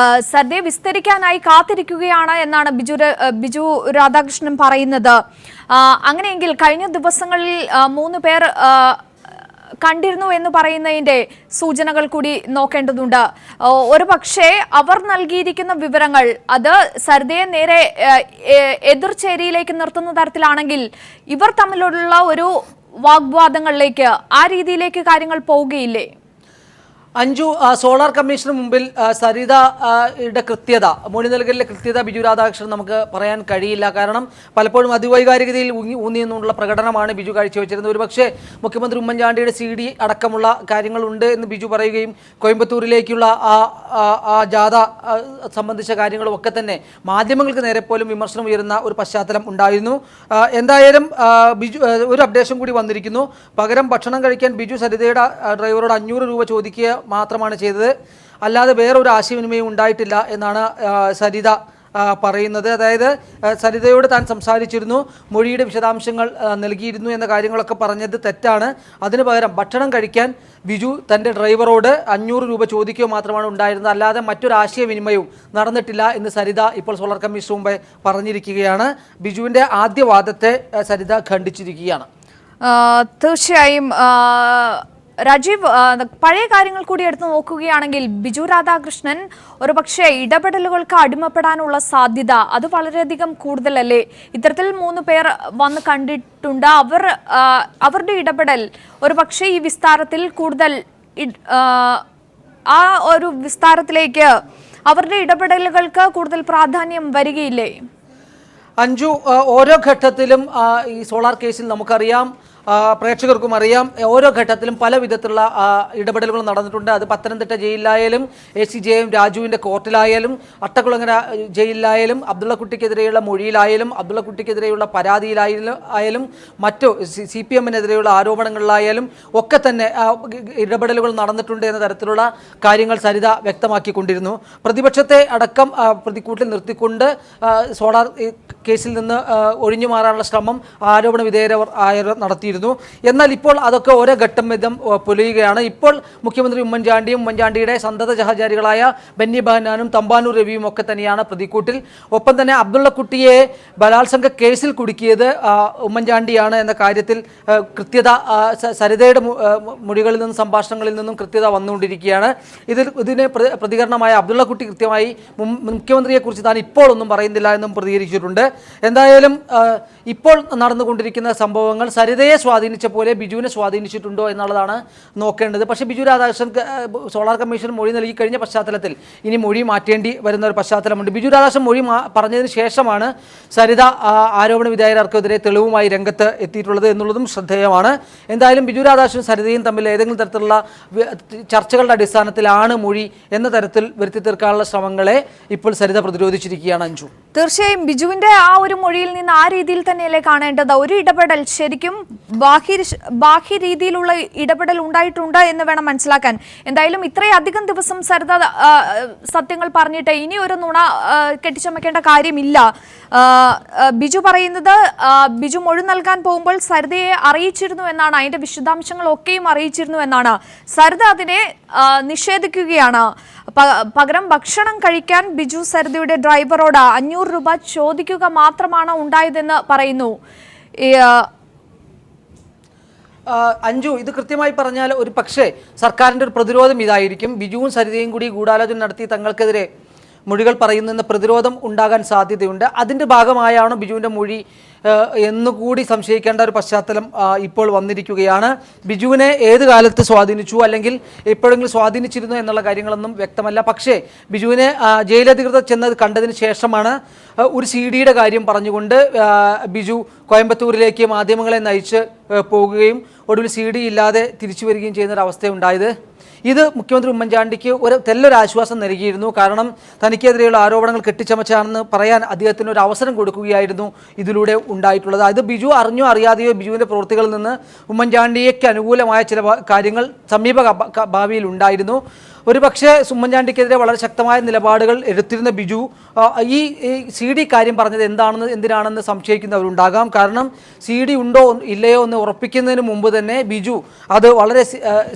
സരിതയെ വിസ്തരിക്കാനായി കാത്തിരിക്കുകയാണ് എന്നാണ് ബിജു രാധാകൃഷ്ണൻ പറയുന്നത്. അങ്ങനെയെങ്കിൽ കഴിഞ്ഞ ദിവസങ്ങളിൽ 3 പേർ കണ്ടിരുന്നു എന്ന് പറയുന്നതിന്റെ സൂചനകൾ കൂടി നോക്കേണ്ടതുണ്ട്. ഒരു പക്ഷേ അവർ നൽകിയിരിക്കുന്ന വിവരങ്ങൾ അത് സരിതയെ നേരെ എതിർചേരിയിലേക്ക് നിർത്തുന്ന തരത്തിലാണെങ്കിൽ ഇവർ തമ്മിലുള്ള ഒരു വാഗ്വാദങ്ങളിലേക്ക് ആ രീതിയിലേക്ക് കാര്യങ്ങൾ പോവുകയില്ലേ? അഞ്ജു, സോളാർ കമ്മീഷന് മുമ്പിൽ സരിതയുടെ കൃത്യത, മൊഴി നൽകലിലെ കൃത്യത ബിജു രാധാകൃഷ്ണൻ നമുക്ക് പറയാൻ കഴിയില്ല. കാരണം പലപ്പോഴും അതിവൈകാരികതയിൽ ഊന്നിയെന്നുള്ള പ്രകടനമാണ് ബിജു കാഴ്ചവെച്ചിരുന്നത്. ഒരുപക്ഷെ മുഖ്യമന്ത്രി ഉമ്മൻചാണ്ടിയുടെ CD അടക്കമുള്ള കാര്യങ്ങളുണ്ട് എന്ന് ബിജു പറയുകയും കോയമ്പത്തൂരിലേക്കുള്ള ആ ജാഥ സംബന്ധിച്ച കാര്യങ്ങളും ഒക്കെ തന്നെ മാധ്യമങ്ങൾക്ക് നേരെ പോലും വിമർശനം ഉയരുന്ന ഒരു പശ്ചാത്തലം ഉണ്ടായിരുന്നു. എന്തായാലും ബിജു ഒരു അപ്ഡേഷൻ കൂടി വന്നിരിക്കുന്നു. പകരം ഭക്ഷണം കഴിക്കാൻ ബിജു സരിതയുടെ ഡ്രൈവറോട് 500 രൂപ ചോദിക്കുക മാത്രമാണ് ചെയ്തത്, അല്ലാതെ വേറൊരു ആശയവിനിമയം ഉണ്ടായിട്ടില്ല എന്നാണ് സരിത പറയുന്നത്. അതായത് സരിതയോട് താൻ സംസാരിച്ചിരുന്നു, മൊഴിയുടെ വിശദാംശങ്ങൾ നൽകിയിരുന്നു എന്ന കാര്യങ്ങളൊക്കെ പറഞ്ഞത് തെറ്റാണ്. അതിനു പകരം ഭക്ഷണം കഴിക്കാൻ ബിജു തൻ്റെ ഡ്രൈവറോട് 500 രൂപ ചോദിക്കുക മാത്രമാണ് ഉണ്ടായിരുന്നത്, അല്ലാതെ മറ്റൊരു ആശയവിനിമയവും നടന്നിട്ടില്ല എന്ന് സരിത ഇപ്പോൾ സോളാർ കമ്മീഷന് മുമ്പ് പറഞ്ഞിരിക്കുകയാണ്. ബിജുവിൻ്റെ ആദ്യ വാദത്തെ സരിത ഖണ്ഡിച്ചിരിക്കുകയാണ്. തീർച്ചയായും രാജീവ്, പഴയ കാര്യങ്ങൾ കൂടി എടുത്തു നോക്കുകയാണെങ്കിൽ ബിജു രാധാകൃഷ്ണൻ ഒരു പക്ഷേ ഇടപെടലുകൾക്ക് അടിമപ്പെടാനുള്ള സാധ്യത അത് വളരെയധികം കൂടുതലല്ലേ? ഇത്തരത്തിൽ 3 പേർ വന്ന് കണ്ടിട്ടുണ്ട്. അവരുടെ ഇടപെടൽ ഒരു പക്ഷേ ഈ വിസ്താരത്തിൽ കൂടുതൽ ആ ഒരു വിസ്താരത്തിലേക്ക് അവരുടെ ഇടപെടലുകൾക്ക് കൂടുതൽ പ്രാധാന്യം വരികയില്ലേ? അഞ്ജു, ഓരോ ഘട്ടത്തിലും ഈ സോളാർ കേസിൽ നമുക്കറിയാം, പ്രേക്ഷകർക്കും അറിയാം, ഓരോ ഘട്ടത്തിലും പല വിധത്തിലുള്ള ഇടപെടലുകൾ നടന്നിട്ടുണ്ട്. അത് പത്തനംതിട്ട ജയിലിലായാലും ACJM രാജുവിൻ്റെ കോർട്ടിലായാലും അട്ടക്കുളങ്ങര ജയിലിലായാലും അബ്ദുള്ളക്കുട്ടിക്കെതിരെയുള്ള മൊഴിയിലായാലും അബ്ദുള്ളക്കുട്ടിക്കെതിരെയുള്ള പരാതിയിലായാലും മറ്റു CPM-നെതിരെയുള്ള ആരോപണങ്ങളിലായാലും ഒക്കെ തന്നെ ഇടപെടലുകൾ നടന്നിട്ടുണ്ട് എന്ന തരത്തിലുള്ള കാര്യങ്ങൾ സരിത വ്യക്തമാക്കിക്കൊണ്ടിരുന്നു. പ്രതിപക്ഷത്തെ അടക്കം പ്രതിക്കൂട്ടിൽ നിർത്തിക്കൊണ്ട് സോളാർ കേസിൽ നിന്ന് ഒഴിഞ്ഞു മാറാനുള്ള ശ്രമം ആരോപണ വിധേയർ നടത്തിയിരുന്നു. എന്നാൽ ഇപ്പോൾ അതൊക്കെ ഓരോ ഘട്ടം വിധം പൊലിയുകയാണ്. ഇപ്പോൾ മുഖ്യമന്ത്രി ഉമ്മൻചാണ്ടിയുടെ സന്തത സഹചാരികളായ ബെന്നി ബെഹനാനും തമ്പാനൂർ രവിയും ഒക്കെ തന്നെയാണ് പ്രതിക്കൂട്ടിൽ. ഒപ്പം തന്നെ അബ്ദുള്ളക്കുട്ടിയെ ബലാത്സംഗ കേസിൽ കുടുക്കിയത് ഉമ്മൻചാണ്ടിയാണ് എന്ന കാര്യത്തിൽ കൃത്യത സരിതയുടെ മൊഴികളിൽ നിന്നും സംഭാഷണങ്ങളിൽ നിന്നും കൃത്യത വന്നുകൊണ്ടിരിക്കുകയാണ്. ഇതിന് പ്രതികരണമായ അബ്ദുള്ളക്കുട്ടി കൃത്യമായി മുഖ്യമന്ത്രിയെക്കുറിച്ച് താൻ ഇപ്പോൾ ഒന്നും പറയുന്നില്ല എന്നും പ്രതികരിച്ചിട്ടുണ്ട്. എന്തായാലും ഇപ്പോൾ നടന്നുകൊണ്ടിരിക്കുന്ന സംഭവങ്ങൾ സരിതയെ സ്വാധീനിച്ച പോലെ ബിജുവിനെ സ്വാധീനിച്ചിട്ടുണ്ടോ എന്നുള്ളതാണ് നോക്കേണ്ടത്. പക്ഷേ ബിജു രാധാകൃഷ്ണൻ സോളാർ കമ്മീഷൻ മൊഴി നൽകി കഴിഞ്ഞ പശ്ചാത്തലത്തിൽ ഇനി മൊഴി മാറ്റേണ്ടി വരുന്ന ഒരു പശ്ചാത്തലമുണ്ട്. ബിജു രാധാകൃഷ്ണൻ മൊഴി പറഞ്ഞതിന് ശേഷമാണ് സരിത ആരോപണ വിധേയർക്കെതിരെ തെളിവുമായി രംഗത്ത് എത്തിയിട്ടുള്ളത് എന്നുള്ളതും ശ്രദ്ധേയമാണ്. എന്തായാലും ബിജു രാധാകൃഷ്ണൻ സരിതയും തമ്മിൽ ഏതെങ്കിലും തരത്തിലുള്ള ചർച്ചകളുടെ അടിസ്ഥാനത്തിലാണ് മൊഴി എന്ന തരത്തിൽ വരുത്തി തീർക്കാനുള്ള ശ്രമങ്ങളെ ഇപ്പോൾ സരിത പ്രതിരോധിച്ചിരിക്കുകയാണ്. അഞ്ജു, തീർച്ചയായും ബിജുവിന്റെ ആ ഒരു മൊഴിയിൽ നിന്ന് ആ രീതിയിൽ തന്നെയല്ലേ കാണേണ്ടത്? ഒരു ഇടപെടൽ ശരിക്കും ബാഹ്യ രീതിയിലുള്ള ഇടപെടൽ ഉണ്ടായിട്ടുണ്ട് എന്ന് വേണം മനസ്സിലാക്കാൻ. എന്തായാലും ഇത്രയധികം ദിവസം സരിത സത്യങ്ങൾ പറഞ്ഞിട്ട് ഇനി ഒരു നുണ കെട്ടിച്ചമയ്ക്കേണ്ട കാര്യമില്ല. ബിജു പറയുന്നത് ബിജു മൊഴി നൽകാൻ പോകുമ്പോൾ സരിതയെ അറിയിച്ചിരുന്നു എന്നാണ്, അതിന്റെ വിശദാംശങ്ങളൊക്കെയും അറിയിച്ചിരുന്നു എന്നാണ്. സരിത അതിനെ നിഷേധിക്കുകയാണ്. പകരം ഭക്ഷണം കഴിക്കാൻ ബിജു സരിതയുടെ ഡ്രൈവറോട് 500 രൂപ ചോദിക്കുക മാത്രമാണ് ഉണ്ടായതെന്ന് പറയുന്നു. അഞ്ജു, ഇത് കൃത്യമായി പറഞ്ഞാൽ ഒരു പക്ഷേ സർക്കാരിൻ്റെ ഒരു പ്രതിരോധം ഇതായിരിക്കും. ബിജുവും സരിതയും കൂടി ഗൂഢാലോചന നടത്തി തങ്ങൾക്കെതിരെ മൊഴികൾ പറയുന്നെന്ന പ്രതിരോധം ഉണ്ടാകാൻ സാധ്യതയുണ്ട്. അതിൻ്റെ ഭാഗമായാണ് ബിജുവിൻ്റെ മൊഴി എന്നുകൂടി സംശയിക്കേണ്ട ഒരു പശ്ചാത്തലം ഇപ്പോൾ വന്നിരിക്കുകയാണ്. ബിജുവിനെ ഏത് കാലത്ത് സ്വാധീനിച്ചു അല്ലെങ്കിൽ എപ്പോഴെങ്കിലും സ്വാധീനിച്ചിരുന്നു എന്നുള്ള കാര്യങ്ങളൊന്നും വ്യക്തമല്ല. പക്ഷേ ബിജുവിനെ ജയിലധികൃതർ ചെന്നത് കണ്ടതിന് ശേഷമാണ് ഒരു CD-യുടെ കാര്യം പറഞ്ഞുകൊണ്ട് ബിജു കോയമ്പത്തൂരിലേക്ക് മാധ്യമങ്ങളെ നയിച്ച് പോകുകയും ഒടുവിൽ CD ഇല്ലാതെ തിരിച്ചു വരികയും ചെയ്യുന്നൊരവസ്ഥയുണ്ടായത്. ഇത് മുഖ്യമന്ത്രി ഉമ്മൻചാണ്ടിക്ക് തെല്ലൊരു ആശ്വാസം നൽകിയിരുന്നു. കാരണം തനിക്കെതിരെയുള്ള ആരോപണങ്ങൾ കെട്ടിച്ചമച്ചാണെന്ന് പറയാൻ അദ്ദേഹത്തിന് ഒരു അവസരം കൊടുക്കുകയായിരുന്നു ഇതിലൂടെ ഉണ്ടായിട്ടുള്ളത്. അത് ബിജു അറിഞ്ഞോ അറിയാതെയോ ബിജുവിൻ്റെ പ്രവൃത്തികളിൽ നിന്ന് ഉമ്മൻചാണ്ടിക്ക് അനുകൂലമായ ചില കാര്യങ്ങൾ സമീപ ഭാവിയിൽ ഉണ്ടായിരുന്നു. ഒരുപക്ഷെ ഉമ്മൻചാണ്ടിക്കെതിരെ വളരെ ശക്തമായ നിലപാടുകൾ എടുത്തിരുന്ന ബിജു ഈ CD കാര്യം പറഞ്ഞത് എന്തിനാണെന്ന് സംശയിക്കുന്നവരുണ്ടാകാം. കാരണം CD ഉണ്ടോ ഇല്ലയോ എന്ന് ഉറപ്പിക്കുന്നതിന് മുമ്പ് തന്നെ ബിജു അത് വളരെ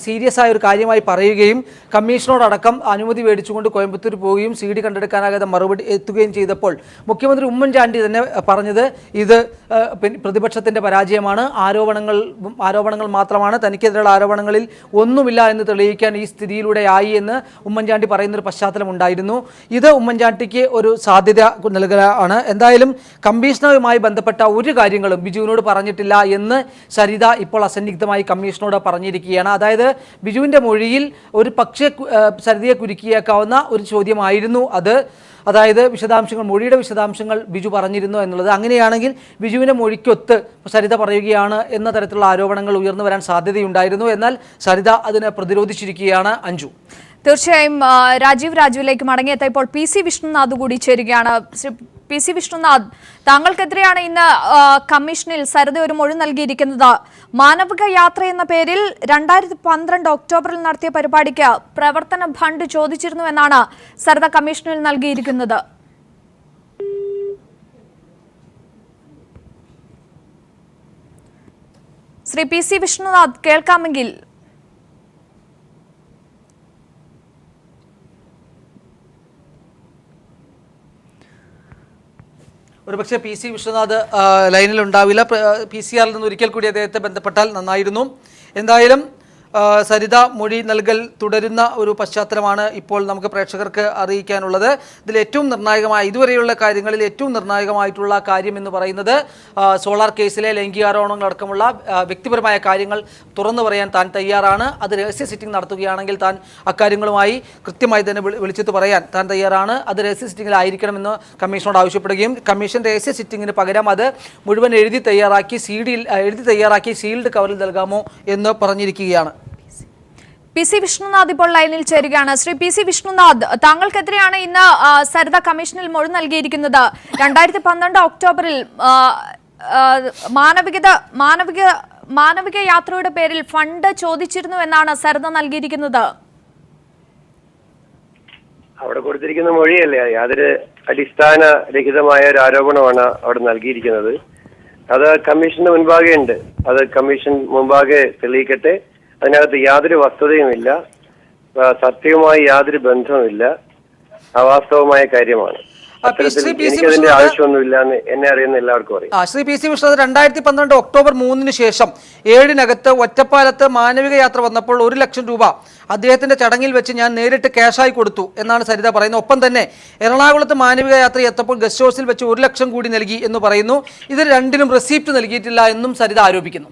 സീരിയസ് ആയ ഒരു കാര്യമായി പറയുകയും കമ്മീഷനോടടക്കം അനുമതി മേടിച്ചുകൊണ്ട് കോയമ്പത്തൂർ പോവുകയും CD കണ്ടെടുക്കാനാകാതെ മറുപടി എത്തുകയും ചെയ്തപ്പോൾ മുഖ്യമന്ത്രി ഉമ്മൻചാണ്ടി തന്നെ പറഞ്ഞത് ഇത് പ്രതിപക്ഷത്തിൻ്റെ പരാജയമാണ്, ആരോപണങ്ങൾ മാത്രമാണ്, തനിക്കെതിരെയുള്ള ആരോപണങ്ങളിൽ ഒന്നുമില്ല എന്ന് തെളിയിക്കാൻ ഈ സ്ഥിതിയിലൂടെ ആയി എന്ന് ഉമ്മൻചാണ്ടി പറയുന്നൊരു പശ്ചാത്തലം ഉണ്ടായിരുന്നു. ഇത് ഉമ്മൻചാണ്ടിക്ക് ഒരു സാധ്യത നൽകുകയാണ്. എന്തായാലും കമ്മീഷണറുമായി ബന്ധപ്പെട്ട ഒരു കാര്യങ്ങളും ബിജുവിനോട് പറഞ്ഞിട്ടില്ല എന്ന് സരിത ഇപ്പോൾ അസന്നിഗ്ധമായി കമ്മീഷനോട് പറഞ്ഞിരിക്കുകയാണ്. അതായത് ബിജുവിൻ്റെ മൊഴിയിൽ ഒരു പക്ഷേ സരിതയെ കുരുക്കിയേക്കാവുന്ന ഒരു ചോദ്യമായിരുന്നു അത്. അതായത് മൊഴിയുടെ വിശദാംശങ്ങൾ ബിജു പറഞ്ഞിരുന്നു എന്നുള്ളത്. അങ്ങനെയാണെങ്കിൽ ബിജുവിൻ്റെ മൊഴിക്കൊത്ത് സരിത പറയുകയാണ് എന്ന തരത്തിലുള്ള ആരോപണങ്ങൾ ഉയർന്നു വരാൻ സാധ്യതയുണ്ടായിരുന്നു. എന്നാൽ സരിത അതിനെ പ്രതിരോധിച്ചിരിക്കുകയാണ്. അഞ്ജു, തീർച്ചയായും രാജീവിലേക്ക് മടങ്ങിയെത്താൻ ഇപ്പോൾ PC വിഷ്ണുനാഥ് കൂടി ചേരുകയാണ്. PC വിഷ്ണുനാഥ്, താങ്കൾക്കെതിരെയാണ് ഇന്ന് കമ്മീഷനിൽ സരിത ഒരു മൊഴി നൽകിയിരിക്കുന്നത്. മാനവിക യാത്ര എന്ന പേരിൽ 2012 ഒക്ടോബറിൽ നടത്തിയ പരിപാടിക്ക് പ്രവർത്തന ഫണ്ട് ചോദിച്ചിരുന്നു എന്നാണ് സരിത കമ്മീഷനിൽ നൽകിയിരിക്കുന്നത്. ശ്രീ PC വിഷ്ണുനാഥ്, കേൾക്കാമെങ്കിൽ. ഒരുപക്ഷെ PC വിശ്വനാഥ് ലൈനിൽ ഉണ്ടാവില്ല. PCR നിന്ന് ഒരിക്കൽ കൂടി അദ്ദേഹത്തെ ബന്ധപ്പെട്ടാൽ നന്നായിരുന്നു. എന്തായാലും സരിത മൊഴി നൽകൽ തുടരുന്ന ഒരു പശ്ചാത്തലമാണ് ഇപ്പോൾ നമുക്ക് പ്രേക്ഷകർക്ക് അറിയിക്കാനുള്ളത്. ഇതിൽ ഏറ്റവും നിർണായകമായ ഇതുവരെയുള്ള കാര്യങ്ങളിൽ ഏറ്റവും നിർണായകമായിട്ടുള്ള കാര്യം എന്ന് പറയുന്നത് സോളാർ കേസിലെ ലൈംഗികാരോപണങ്ങളടക്കമുള്ള വ്യക്തിപരമായ കാര്യങ്ങൾ തുറന്നു പറയാൻ താൻ തയ്യാറാണ്. അത് രഹസ്യ സിറ്റിംഗ് നടത്തുകയാണെങ്കിൽ താൻ അക്കാര്യങ്ങളുമായി കൃത്യമായി തന്നെ വിളിച്ചെത്ത് പറയാൻ താൻ തയ്യാറാണ്. അത് രഹസ്യ സിറ്റിംഗിലായിരിക്കണമെന്ന് കമ്മീഷനോട് ആവശ്യപ്പെടുകയും കമ്മീഷൻ രഹസ്യ സിറ്റിംഗിന് പകരം അത് മുഴുവൻ എഴുതി തയ്യാറാക്കി സീൽഡ് കവറിൽ നൽകാമോ എന്ന് പറഞ്ഞിരിക്കുകയാണ്. PC വിഷ്ണുനാഥ് ഇപ്പോൾ ലൈനിൽ ചേരുകയാണ്. ശ്രീ PC വിഷ്ണുനാഥ്, താങ്കൾക്കെതിരെയാണ് ഇന്ന് സരിത കമ്മീഷനിൽ മൊഴി നൽകിയിരിക്കുന്നത്. 2012 ഒക്ടോബറിൽ മാനവിക യാത്രയുടെ പേരിൽ ഫണ്ട് ചോദിച്ചിരുന്നു എന്നാണ് സരിത നൽകിയിരിക്കുന്നത്. അവിടെ കൊടുത്തിരിക്കുന്ന മൊഴിയല്ലേ, യാതൊരു അടിസ്ഥാനരഹിതമായ ഒരു ആരോപണമാണ് അവിടെ നൽകിയിരിക്കുന്നത്. അത് കമ്മീഷന് മുൻപാകെ ഉണ്ട്. അത് കമ്മീഷൻ മുൻപാകെ തെളിയിക്കട്ടെ. അതിനകത്ത് യാതൊരു വസ്തുതയുമില്ല, സത്യവുമായി യാതൊരു ബന്ധവുമില്ല, അവാസ്തവമായ കാര്യമാണ്. ശ്രീ പി സി എനിക്കതിന്റെ ആവശ്യമൊന്നുമില്ല എന്ന് എന്നെ അറിയുന്ന എല്ലാവർക്കും അറിയാം. Shri P C Vishnunath 2012 October 3 ശേഷം 7-നകത്ത് ഒറ്റപ്പാലത്ത് മാനവിക യാത്ര വന്നപ്പോൾ 1 ലക്ഷം രൂപ അദ്ദേഹത്തിന്റെ ചടങ്ങിൽ വെച്ച് ഞാൻ നേരിട്ട് ക്യാഷായി കൊടുത്തു എന്നാണ് സരിത പറയുന്നത്. ഒപ്പം തന്നെ എറണാകുളത്ത് മാനവിക യാത്ര എത്തപ്പോൾ ഗസ്റ്റ് ഹൗസിൽ വെച്ച് 1 ലക്ഷം കൂടി നൽകി എന്ന് പറയുന്നു. ഇത് രണ്ടിനും റെസിപ്റ്റ് നൽകിയിട്ടില്ല എന്നും സരിത ആരോപിക്കുന്നു.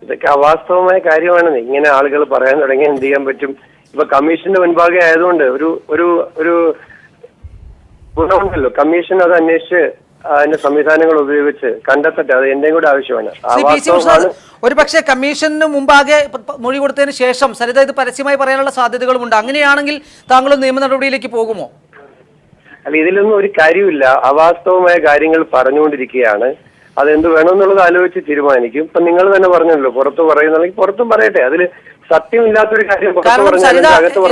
ഇതൊക്കെ അവാസ്തവമായ കാര്യമാണ്. ഇങ്ങനെ ആളുകൾ പറയാൻ തുടങ്ങി എന്ത് ചെയ്യാൻ പറ്റും? ഇപ്പൊ കമ്മീഷന്റെ മുൻപാകെ ആയതുകൊണ്ട് ഒരു ഗുണമുണ്ടല്ലോ. കമ്മീഷൻ അത് അന്വേഷിച്ച് അതിന്റെ സംവിധാനങ്ങൾ ഉപയോഗിച്ച് കണ്ടെത്തട്ടെ. അത് എന്റെയും കൂടെ ആവശ്യമാണ്. ഒരു പക്ഷേ കമ്മീഷന് മുമ്പാകെ മൊഴി കൊടുത്തതിന് ശേഷം സരിത ഇത് പരസ്യമായി പറയാനുള്ള സാധ്യതകളുമുണ്ട്. അങ്ങനെയാണെങ്കിൽ താങ്കൾ നിയമ നടപടിയിലേക്ക് പോകുമോ? അല്ല, ഇതിലൊന്നും ഒരു കാര്യമില്ല. അവാസ്തവമായ കാര്യങ്ങൾ പറഞ്ഞുകൊണ്ടിരിക്കുകയാണ്. അതെന്ത് വേണമെന്നുള്ളത് ആലോചിച്ച് തീരുമാനിക്കും. ഇപ്പൊ നിങ്ങൾ തന്നെ പറഞ്ഞല്ലോ, പുറത്ത് പറയുന്നുണ്ടെങ്കിൽ പുറത്തും പറയട്ടെ. അതില് സത്യമില്ലാത്തൊരു കാര്യം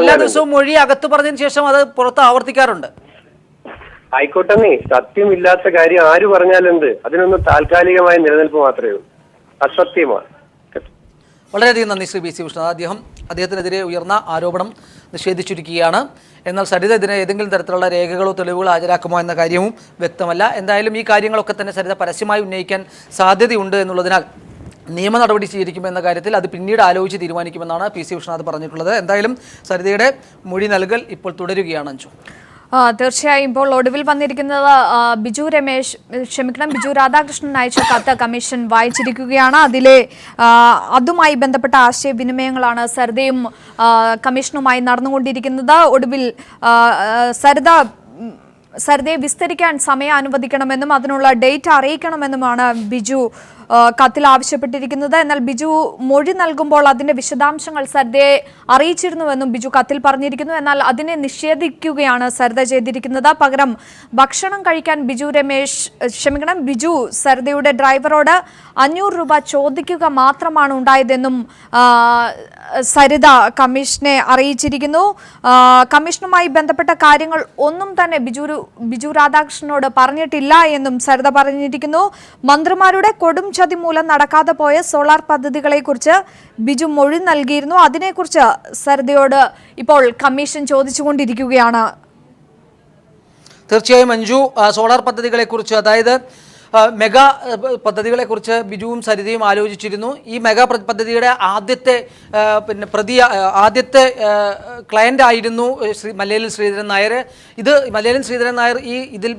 എല്ലാ ദിവസവും മൊഴി അകത്ത് പറഞ്ഞതിന് ശേഷം അത് പുറത്ത് ആവർത്തിക്കാറുണ്ട്. ആയിക്കോട്ടെ, സത്യമില്ലാത്ത കാര്യം ആര് പറഞ്ഞാലെന്ത്? അതിനൊന്നും താൽക്കാലികമായ നിലനിൽപ്പ് മാത്രമേ ഉള്ളൂ. അസത്യമാണ്. വളരെയധികം നന്ദി ശ്രീ പി സി വിഷ്ണുനാഥ്. അദ്ദേഹത്തിനെതിരെ ഉയർന്ന ആരോപണം നിഷേധിച്ചിരിക്കുകയാണ്. എന്നാൽ സരിത ഇതിന് ഏതെങ്കിലും തരത്തിലുള്ള രേഖകളോ തെളിവുകളോ ഹാജരാക്കുമോ എന്ന കാര്യവും വ്യക്തമല്ല. എന്തായാലും ഈ കാര്യങ്ങളൊക്കെ തന്നെ സരിത പരസ്യമായി ഉന്നയിക്കാൻ സാധ്യതയുണ്ട് എന്നുള്ളതിനാൽ നിയമ നടപടി സ്വീകരിക്കുമെന്ന കാര്യത്തിൽ അത് പിന്നീട് ആലോചിച്ച് തീരുമാനിക്കുമെന്നാണ് പി സി വിഷ്ണുനാഥ് പറഞ്ഞിട്ടുള്ളത്. എന്തായാലും സരിതയുടെ മൊഴി നൽകൽ ഇപ്പോൾ തുടരുകയാണ്. അഞ്ചു, തീർച്ചയായും ഇപ്പോൾ ഒടുവിൽ വന്നിരിക്കുന്നത് ബിജു രാധാകൃഷ്ണൻ അയച്ച കത്ത് കമ്മീഷൻ വായിച്ചിരിക്കുകയാണ്. അതിലെ അതുമായി ബന്ധപ്പെട്ട ആശയവിനിമയങ്ങളാണ് സരിതയും കമ്മീഷനുമായി നടന്നുകൊണ്ടിരിക്കുന്നത്. ഒടുവിൽ സരിതയെ വിസ്തരിക്കാൻ സമയം അനുവദിക്കണമെന്നും അതിനുള്ള ഡേറ്റ് അറിയിക്കണമെന്നുമാണ് ബിജു കത്തിൽ ആവശ്യപ്പെട്ടിരിക്കുന്നത്. എന്നാൽ ബിജു മൊഴി നൽകുമ്പോൾ അതിന്റെ വിശദാംശങ്ങൾ സരിതയെ അറിയിച്ചിരുന്നുവെന്നും ബിജു കത്തിൽ പറഞ്ഞിരിക്കുന്നു. എന്നാൽ അതിനെ നിഷേധിക്കുകയാണ് സരിത ചെയ്തിരിക്കുന്നത്. പകരം ഭക്ഷണം കഴിക്കാൻ ബിജു സരിതയുടെ ഡ്രൈവറോട് 500 രൂപ ചോദിക്കുക മാത്രമാണ് ഉണ്ടായതെന്നും സരിത കമ്മീഷനെ അറിയിച്ചിരിക്കുന്നു. കമ്മീഷനുമായി ബന്ധപ്പെട്ട കാര്യങ്ങൾ ഒന്നും തന്നെ ബിജു രാധാകൃഷ്ണനോട് പറഞ്ഞിട്ടില്ല എന്നും സരിത പറഞ്ഞിരിക്കുന്നു. മന്ത്രിമാരുടെ കൊടും ചതി മൂലം നടക്കാതെ പോയ സോളാർ പദ്ധതികളെക്കുറിച്ച് ബിജു മൊഴി നൽകിയിരുന്നു. അതിനെക്കുറിച്ച് സരിതയോട് ഇപ്പോൾ കമ്മീഷൻ ചോദിച്ചുകൊണ്ടിരിക്കുകയാണ്. തീർച്ചയായും മഞ്ജു, സോളാർ പദ്ധതികളെക്കുറിച്ച്, അതായത് മെഗാ പദ്ധതികളെക്കുറിച്ച് ബിജുവും സരിതയും ആലോചിച്ചിരുന്നു. ഈ മെഗാ പദ്ധതിയുടെ ആദ്യത്തെ ക്ലയൻ്റ് ആയിരുന്നു മലയാളം ശ്രീധരൻ നായർ. ഇത് മലയാളം ശ്രീധരൻ നായർ ഇതിൽ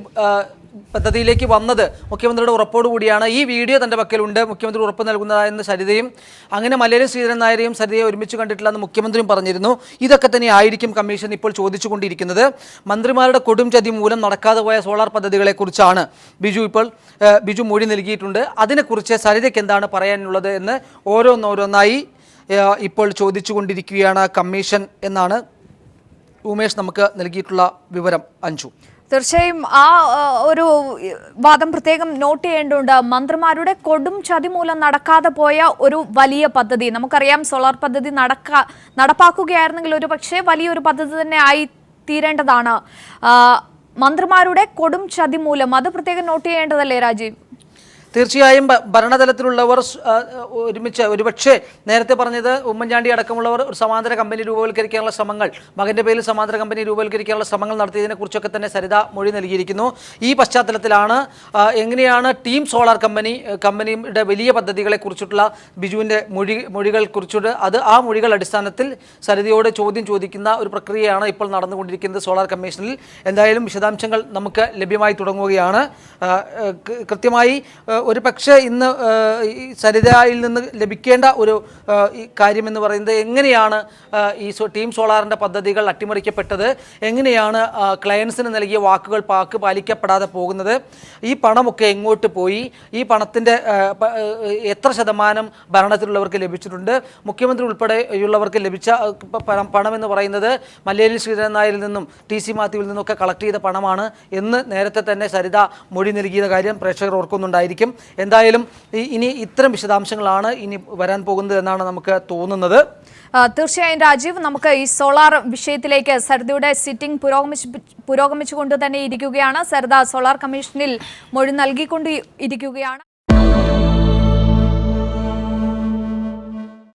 പദ്ധതിയിലേക്ക് വന്നത് മുഖ്യമന്ത്രിയുടെ ഉറപ്പോടുകൂടിയാണ്. ഈ വീഡിയോ തൻ്റെ പക്കലുണ്ട്, മുഖ്യമന്ത്രി ഉറപ്പ് നൽകുന്നതായെന്ന് സരിതയും, അങ്ങനെ മലയാളം ശ്രീധരൻ നായരെയും സരിതയെ ഒരുമിച്ച് കണ്ടിട്ടില്ല എന്ന് മുഖ്യമന്ത്രിയും പറഞ്ഞിരുന്നു. ഇതൊക്കെ തന്നെ ആയിരിക്കും കമ്മീഷൻ ഇപ്പോൾ ചോദിച്ചുകൊണ്ടിരിക്കുന്നത്. മന്ത്രിമാരുടെ കൊടും ചതി മൂലം നടക്കാതെ പോയ സോളാർ പദ്ധതികളെക്കുറിച്ചാണ് ബിജു മൊഴി നൽകിയിട്ടുണ്ട്. അതിനെക്കുറിച്ച് സരിതയ്ക്ക് എന്താണ് പറയാനുള്ളത് എന്ന് ഓരോന്നോരോന്നായി ഇപ്പോൾ ചോദിച്ചുകൊണ്ടിരിക്കുകയാണ് കമ്മീഷൻ എന്നാണ് ഉമേഷ് നമുക്ക് നൽകിയിട്ടുള്ള വിവരം. അഞ്ചു, തീർച്ചയായും ആ ഒരു വാദം പ്രത്യേകം നോട്ട് ചെയ്യേണ്ടതുണ്ട്. മന്ത്രിമാരുടെ കൊടും ചതി മൂലം നടക്കാതെ പോയ ഒരു വലിയ പദ്ധതി, നമുക്കറിയാം സോളാർ പദ്ധതി നടപ്പാക്കുകയായിരുന്നെങ്കിൽ ഒരു പക്ഷേ വലിയൊരു പദ്ധതി തന്നെ ആയി തീരേണ്ടതാണ്. മന്ത്രിമാരുടെ കൊടും ചതി മൂലം അത് പ്രത്യേകം നോട്ട് ചെയ്യേണ്ടതല്ലേ രാജീവ്? തീർച്ചയായും ഭരണതലത്തിലുള്ളവർ ഒരുമിച്ച്, ഒരുപക്ഷെ നേരത്തെ പറഞ്ഞത് ഉമ്മൻചാണ്ടി അടക്കമുള്ളവർ ഒരു സമാന്തര കമ്പനി രൂപവൽക്കരിക്കാനുള്ള ശ്രമങ്ങൾ, മകൻ്റെ പേരിൽ സമാന്തര കമ്പനി രൂപവൽക്കരിക്കാനുള്ള ശ്രമങ്ങൾ നടത്തിയതിനെ കുറിച്ചൊക്കെ തന്നെ സരിത മൊഴി നൽകിയിരിക്കുന്നു. ഈ പശ്ചാത്തലത്തിലാണ് എങ്ങനെയാണ് ടീം സോളാർ കമ്പനിയുടെ വലിയ പദ്ധതികളെ കുറിച്ചിട്ടുള്ള ബിജുവിൻ്റെ മൊഴികൾ കുറിച്ചിട്ട് ആ മൊഴികൾ അടിസ്ഥാനത്തിൽ സരിതയോട് ചോദ്യം ചോദിക്കുന്ന ഒരു പ്രക്രിയയാണ് ഇപ്പോൾ നടന്നുകൊണ്ടിരിക്കുന്നത് സോളാർ കമ്മീഷനിൽ. എന്തായാലും വിശദാംശങ്ങൾ നമുക്ക് ലഭ്യമായി തുടങ്ങുകയാണ്. കൃത്യമായി ഒരു പക്ഷേ ഇന്ന് സരിതയിൽ നിന്ന് ലഭിക്കേണ്ട ഒരു കാര്യമെന്ന് പറയുന്നത് എങ്ങനെയാണ് ഈ ടീം സോളാറിൻ്റെ പദ്ധതികൾ അട്ടിമറിക്കപ്പെട്ടത്, എങ്ങനെയാണ് ക്ലയൻസിന് നൽകിയ വാക്കുകൾ പാലിക്കപ്പെടാതെ പോകുന്നത്, ഈ പണമൊക്കെ എങ്ങോട്ട് പോയി, ഈ പണത്തിൻ്റെ എത്ര ശതമാനം ഭരണത്തിലുള്ളവർക്ക് ലഭിച്ചിട്ടുണ്ട്, മുഖ്യമന്ത്രി ഉൾപ്പെടെയുള്ളവർക്ക് ലഭിച്ച പണമെന്ന് പറയുന്നത് മലയാളി ശ്രീധരൻ നായരിൽ നിന്നും TC മാത്യുവിൽ നിന്നൊക്കെ കളക്ട് ചെയ്ത പണമാണ് എന്ന് നേരത്തെ തന്നെ സരിത മൊഴി നൽകിയ കാര്യം പ്രേക്ഷകർ ഓർക്കുന്നുണ്ടായിരിക്കും. എന്തായാലും ഇനി ഇത്തരം വിശദാംശങ്ങളാണ് ഇനി വരാൻ പോകുന്നത് എന്നാണ് നമുക്ക് തോന്നുന്നത്. തീർച്ചയായും രാജീവ്, നമുക്ക് ഈ സോളാർ വിഷയത്തിലേക്ക് സരിതയുടെ സിറ്റിംഗ് പുരോഗമിച്ചുകൊണ്ട് തന്നെ ഇരിക്കുകയാണ്. സരിത സോളാർ കമ്മീഷനിൽ മൊഴി നൽകിക്കൊണ്ട് ഇരിക്കുകയാണ്.